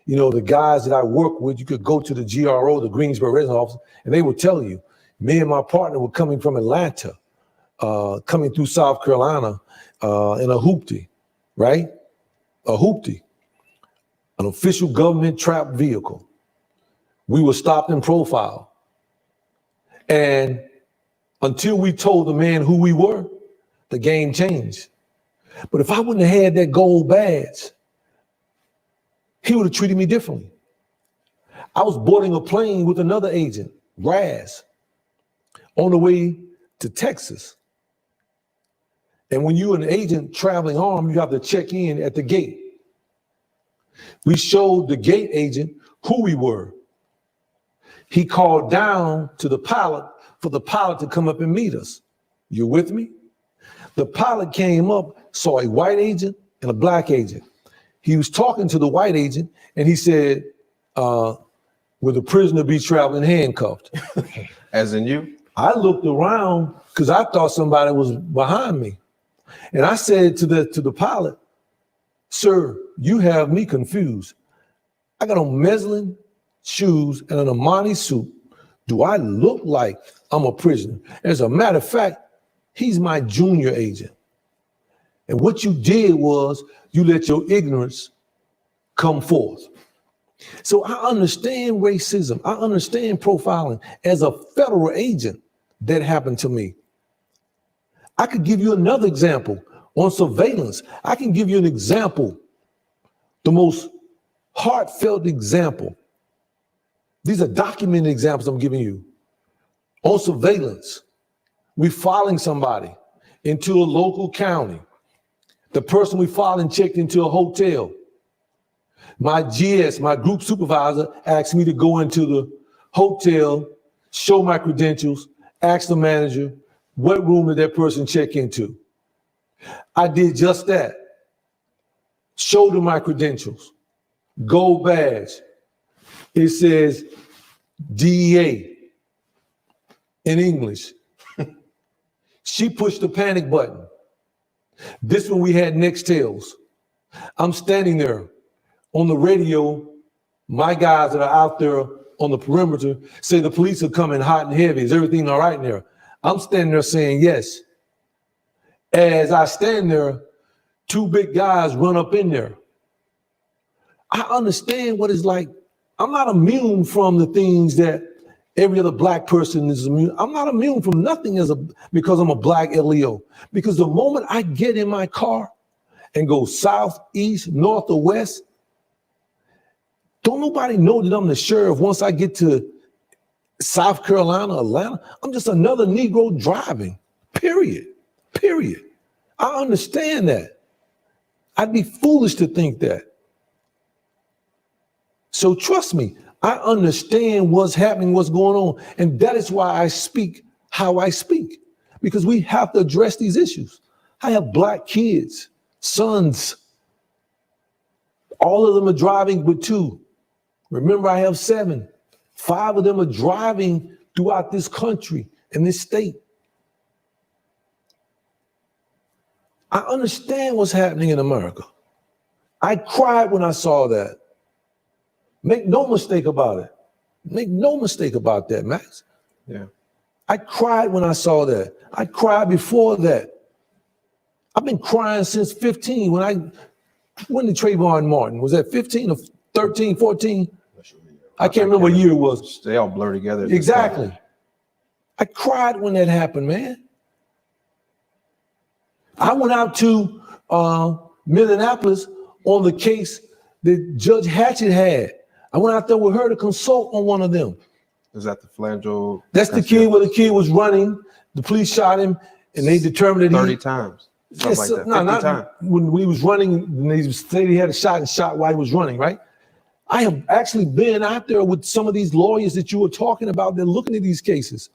You know, the guys that I work with, you could go to the GRO, the Greensboro Resident Office, and they would tell you, me and my partner were coming from Atlanta, coming through South Carolina in a hoopty, right? A hoopty. an official government trap vehicle. We were stopped and profiled. And until we told the man who we were, the game changed. But if I wouldn't have had that gold badge, he would have treated me differently. I was boarding a plane with another agent, Raz, on the way to Texas. And when you're an agent traveling armed, you have to check in at the gate. We showed the gate agent who we were. He called down to the pilot for the pilot to come up and meet us. You with me? The pilot came up, saw a white agent and a black agent. He was talking to the white agent and he said, will the prisoner be traveling handcuffed? As in you? I looked around because I thought somebody was behind me. And I said to the pilot, sir, you have me confused. I got on Meslin shoes and an Armani suit. Do I look like I'm a prisoner? As a matter of fact, he's my junior agent. And what you did was you let your ignorance come forth. So I understand racism. I understand profiling. As a federal agent, that happened to me. I could give you another example on surveillance. I can give you an example, the most heartfelt example. These are documented examples I'm giving you. On surveillance, we're following somebody into a local county. The person we following checked into a hotel. My GS, my group supervisor, asked me to go into the hotel, show my credentials, ask the manager, what room did that person check into? I did just that. Showed her my credentials. Gold badge. It says DEA in English. She pushed the panic button. This one we had Nextels. I'm standing there on the radio. My guys that are out there on the perimeter say the police are coming hot and heavy. Is everything all right in there? I'm standing there saying yes. As I stand there, two big guys run up in there. I understand what it's like. I'm not immune from the things that every other black person is immune. I'm not immune from nothing because I'm a black LEO. Because the moment I get in my car and go south, east, north, or west, don't nobody know that I'm the sheriff once I get to South Carolina, Atlanta. I'm just another Negro driving, period. I understand that. I'd be foolish to think that. So trust me, I understand what's happening, what's going on. And that is why I speak how I speak, because we have to address these issues. I have black kids, sons. All of them are driving with 2. Remember, I have 7. 5 of them are driving throughout this country and this state. I understand what's happening in America. I cried when I saw that. Make no mistake about it. Make no mistake about that, Max. Yeah. I cried when I saw that. I cried before that. I've been crying since 15 when did Trayvon Martin? Was that 15 or 13, 14? I can't remember what year it was. They all blur together. Exactly. I cried when that happened, man. I went out to Minneapolis on the case that Judge Hatchett had. I went out there with her to consult on one of them. Is that the flanger? That's the kid where the kid was running. The police shot him, and they determined that 30 times. Something like that. No, 50 not times. when he was running. And they said he had a shot and shot while he was running, right? I have actually been out there with some of these lawyers that you were talking about. They're looking at these cases.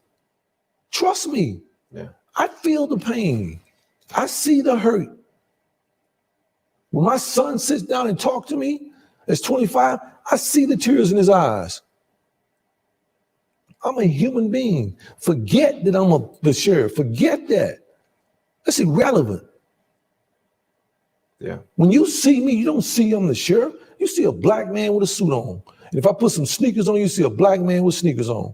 Trust me. Yeah. I feel the pain. I see the hurt. When my son sits down and talks to me as 25, I see the tears in his eyes. I'm a human being. Forget that I'm the sheriff. Forget that. That's irrelevant. Yeah. When you see me, you don't see I'm the sheriff. You see a black man with a suit on. And if I put some sneakers on, you see a black man with sneakers on.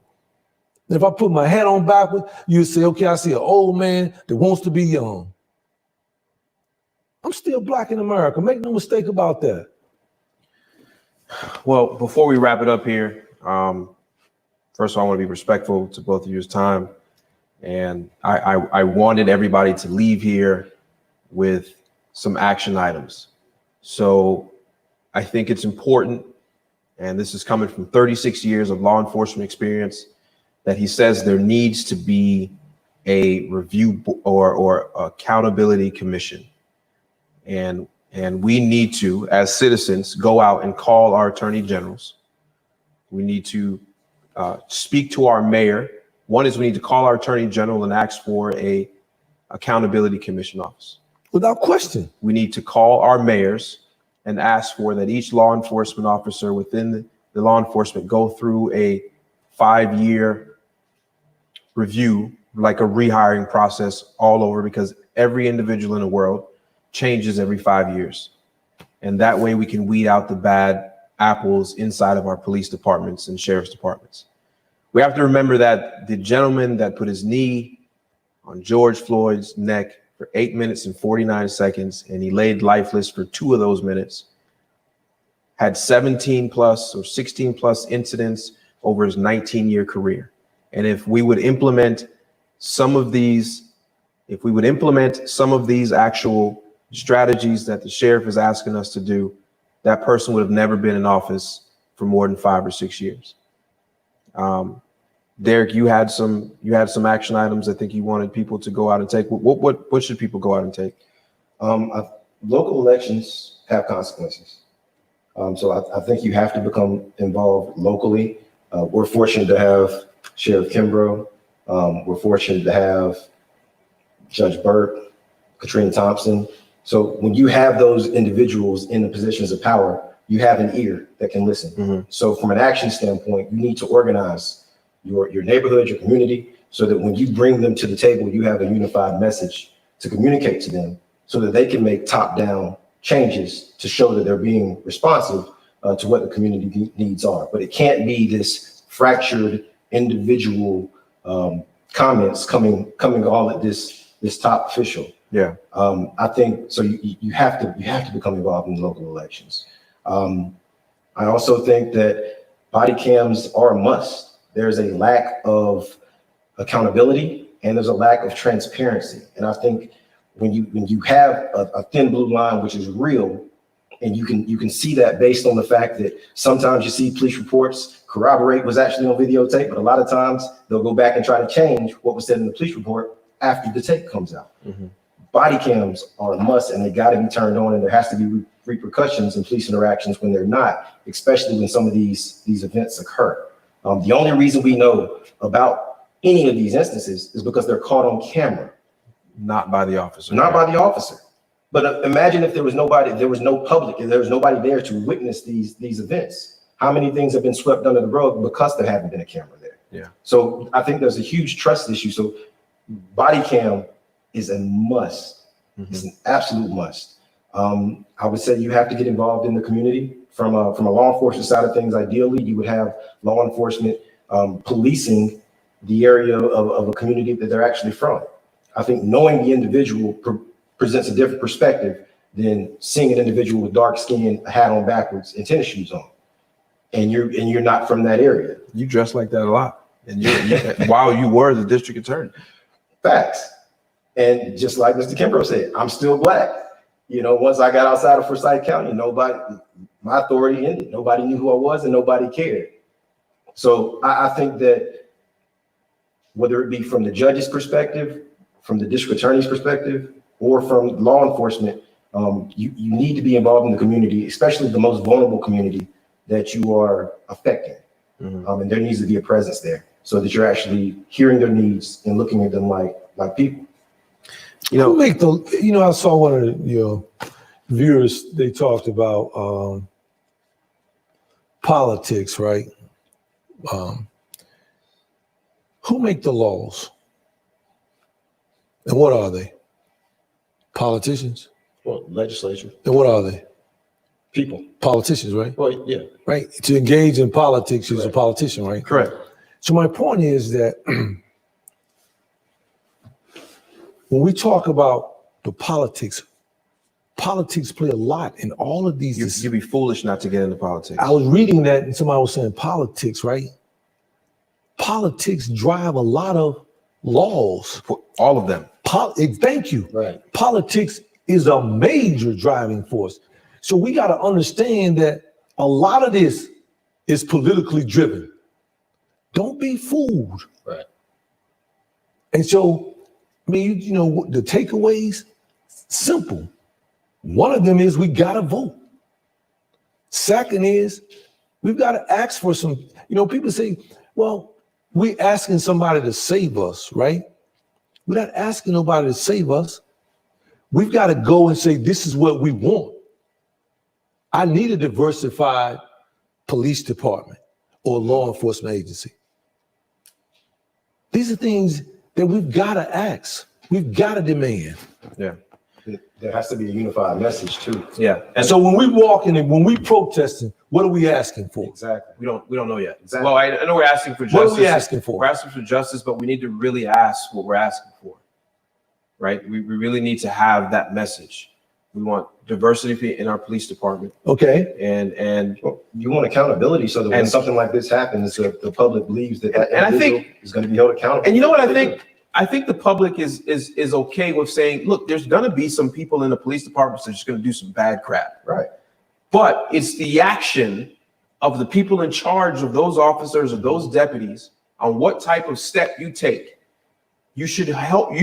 And if I put my hat on backward, you say, okay, I see an old man that wants to be young. I'm still black in America. Make no mistake about that. Well, before we wrap it up here, first of all, I want to be respectful to both of your time. And I wanted everybody to leave here with some action items. So I think it's important, and this is coming from 36 years of law enforcement experience, that he says there needs to be a review or accountability commission. And we need to, as citizens, go out and call our attorney generals. We need to speak to our mayor. One is we need to call our attorney general and ask for a accountability commission office. Without question. We need to call our mayors and ask for that each law enforcement officer within the law enforcement go through a 5-year review, like a rehiring process all over, because every individual in the world changes every 5 years. And that way we can weed out the bad apples inside of our police departments and sheriff's departments. We have to remember that the gentleman that put his knee on George Floyd's neck for 8 minutes and 49 seconds, and he laid lifeless for 2 of those minutes, had 17 plus or 16 plus incidents over his 19-year career. And if we would implement some of these actual strategies that the sheriff is asking us to do, that person would have never been in office for more than 5 or 6 years. Derek, you had some action items I think you wanted people to go out and take. What should people go out and take? Local elections have consequences. So I think you have to become involved locally. We're fortunate to have Sheriff Kimbrough. We're fortunate to have Judge Burke, Katrina Thompson. So when you have those individuals in the positions of power, you have an ear that can listen. Mm-hmm. So from an action standpoint, you need to organize your neighborhood, your community, so that when you bring them to the table, you have a unified message to communicate to them so that they can make top-down changes to show that they're being responsive to what the community needs are. But it can't be this fractured individual comments coming all at this top official. Yeah. I think so. You have to become involved in local elections. I also think that body cams are a must. There's a lack of accountability and there's a lack of transparency. And I think when you have a thin blue line, which is real, and you can see that based on the fact that sometimes you see police reports corroborate what's actually on videotape, but a lot of times they'll go back and try to change what was said in the police report after the tape comes out. Mm-hmm. Body cams are a must, and they got to be turned on, and there has to be repercussions in police interactions when they're not, especially when some of these events occur. The only reason we know about any of these instances is because they're caught on camera. Not by the officer. Not by the officer. But imagine if there was nobody, there was no public, if there was nobody there to witness these events. How many things have been swept under the rug because there haven't been a camera there? Yeah. So I think there's a huge trust issue. So body cam is a must. Mm-hmm. It's an absolute must. I would say you have to get involved in the community. From a law enforcement side of things, ideally, you would have law enforcement policing the area of a community that they're actually from. I think knowing the individual presents a different perspective than seeing an individual with dark skin, a hat on backwards, and tennis shoes on, and you're not from that area. You dress like that a lot, and while you were the district attorney. Facts. And just like Mr. Kimbrough said, I'm still black. You know, once I got outside of Forsyth County, my authority ended. Nobody knew who I was and nobody cared. So I think that whether it be from the judge's perspective, from the district attorney's perspective, or from law enforcement, you need to be involved in the community, especially the most vulnerable community that you are affecting. Mm-hmm. And there needs to be a presence there so that you're actually hearing their needs and looking at them like people. I saw one of your viewers, they talked about politics, right? Who make the laws? And what are they? Politicians? Well, legislature. And what are they? People. Politicians, right? Well, yeah. Right. To engage in politics is a politician, right? Correct. So my point is that when we talk about the politics politics play a lot in all of these. You'd be foolish not to get into politics. I was reading that and somebody was saying politics, right? Politics drive a lot of laws. All of them. Thank you. Right. Politics is a major driving force. So we got to understand that a lot of this is politically driven. Don't be fooled. Right. And so, I mean, you know, the takeaways, simple. One of them is we got to vote. Second is we've got to ask for some, you know, people say, well, we're asking somebody to save us, right? We're not asking nobody to save us. We've got to go and say, this is what we want. I need a diversified police department or law enforcement agency. These are things that we've got to ask. We've got to demand. Yeah. There has to be a unified message too. Yeah. And so when we walking and when we protesting, what are we asking for? Exactly. We don't know yet. Exactly. Well, I know we're asking for justice. What are we asking for? We're asking for justice, but we need to really ask what we're asking for, right? We really need to have that message. We want diversity in our police department. Okay. And Well, you want accountability so that when something like this happens, the public believes that And I think- is going to be held accountable. And you know what I think? I think the public is okay with saying, look, there's gonna be some people in the police departments that are just gonna do some bad crap. Right. But it's the action of the people in charge of those officers or those deputies on what type of step you take. You should help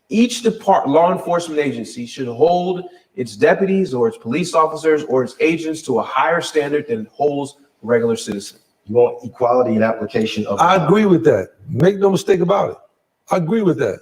each law enforcement agency should hold its deputies or its police officers or its agents to a higher standard than it holds regular citizens. You want equality in application of. I agree with that. Make no mistake about it. I agree with that.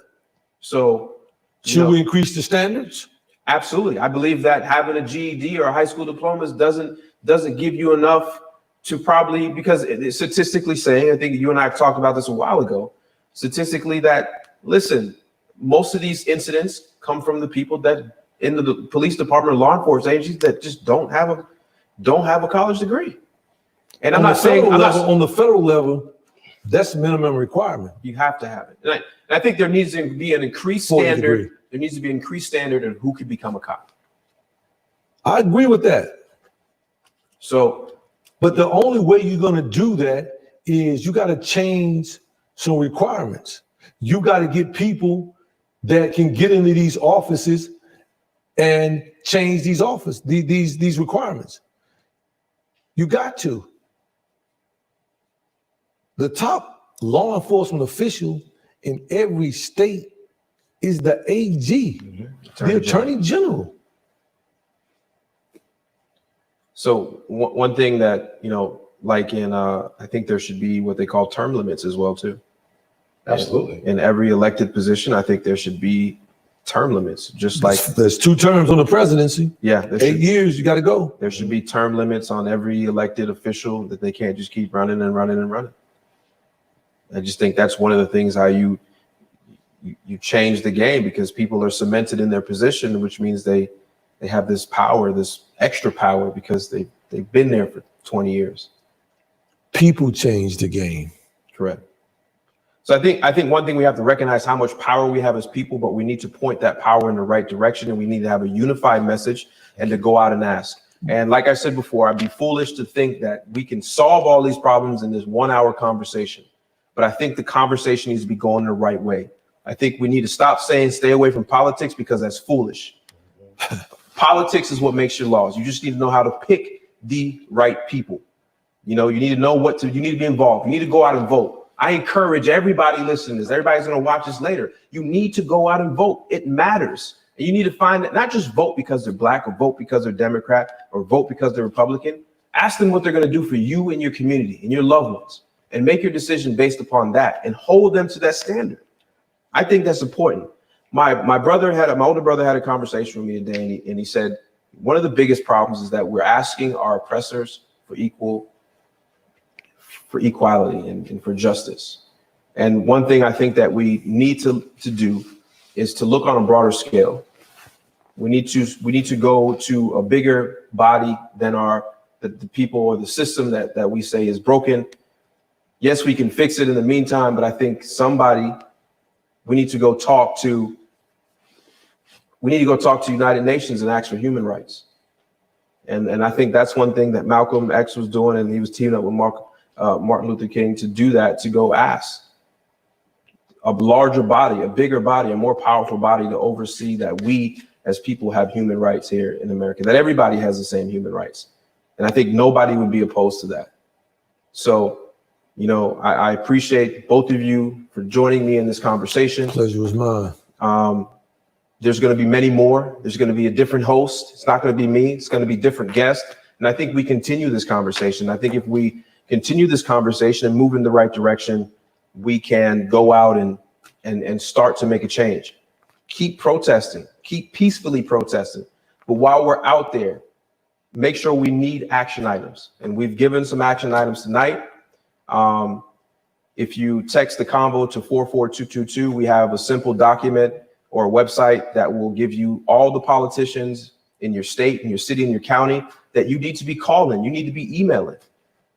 So Should we increase the standards? absolutely. I believe that having a GED or a high school diploma doesn't give you enough to probably, because it's statistically saying, I think you and I talked about this a while ago, statistically that, listen, most of these incidents come from the people that in the police department or law enforcement agencies that just don't have a college degree. And I'm not saying on the federal level, that's minimum requirement. you have to have it. And I think there needs to be an increased 40 standard. degree. There needs to be an increased standard of who could become a cop. I agree with that. So, But the only way you're going to do that is you got to change some requirements. You got to get people that can get into these offices and change these these requirements. You got to. The top law enforcement official in every state is the AG, the Attorney General. So one thing that, like I think there should be what they call term limits as well too. Absolutely. In every elected position, I think there should be term limits, just like, There's 2 terms on the presidency. yeah, 8 years, you got to go. there should be term limits on every elected official, that they can't just keep running and running and running. I just think that's one of the things how you change the game, because people are cemented in their position, which means they have this power, this extra power, because they've been there for 20 years. People change the game. Correct. So I think one thing, we have to recognize how much power we have as people, but we need to point that power in the right direction, and we need to have a unified message and to go out and ask. And like I said before, I'd be foolish to think that we can solve all these problems in this 1-hour conversation. But I think the conversation needs to be going the right way. I think we need to stop saying stay away from politics, because that's foolish. Politics is what makes your laws. You just need to know how to pick the right people. You need to know you need to be involved. You need to go out and vote. I encourage everybody listening to this. Everybody's going to watch this later. You need to go out and vote. It matters. And you need to find that, not just vote because they're black, or vote because they're Democrat, or vote because they're Republican. Ask them what they're going to do for you and your community and your loved ones, and make your decision based upon that, and hold them to that standard. I think that's important. My older brother had a conversation with me today, and he said, one of the biggest problems is that we're asking our oppressors for equality and for justice. And one thing I think that we need to do is to look on a broader scale. We need to go to a bigger body than the people or the system that we say is broken. Yes, we can fix it in the meantime, but I think we need to go talk to we need to go talk to United Nations and ask for human rights. And I think that's one thing that Malcolm X was doing, and he was teaming up with Martin Luther King to do that, to go ask a larger body, a bigger body, a more powerful body to oversee that we as people have human rights here in America, that everybody has the same human rights. And I think nobody would be opposed to that. So, you know, I appreciate both of you for joining me in this conversation. Pleasure was mine. There's going to be many more. There's going to be a different host. It's not going to be me. It's going to be different guests. And I think we continue this conversation. I think if we continue this conversation and move in the right direction, we can go out and start to make a change. Keep protesting, keep peacefully protesting. But while we're out there, make sure we need action items. And we've given some action items tonight. If you text the convo to 44222, we have a simple document or a website that will give you all the politicians in your state, in your city, in your county that you need to be calling, you need to be emailing.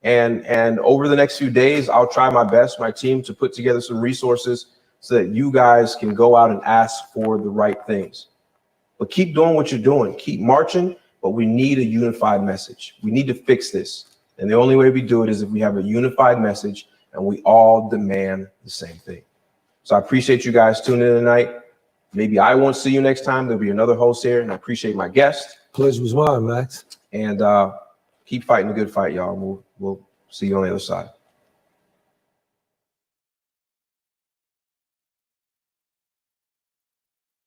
And over the next few days, I'll try my best, my team, to put together some resources so that you guys can go out and ask for the right things. But keep doing what you're doing, keep marching, but we need a unified message. We need to fix this. And the only way we do it is if we have a unified message and we all demand the same thing. So I appreciate you guys tuning in tonight. Maybe I won't see you next time. There'll be another host here, and I appreciate my guest. Pleasure was mine, Max. And keep fighting the good fight, y'all. We'll see you on the other side.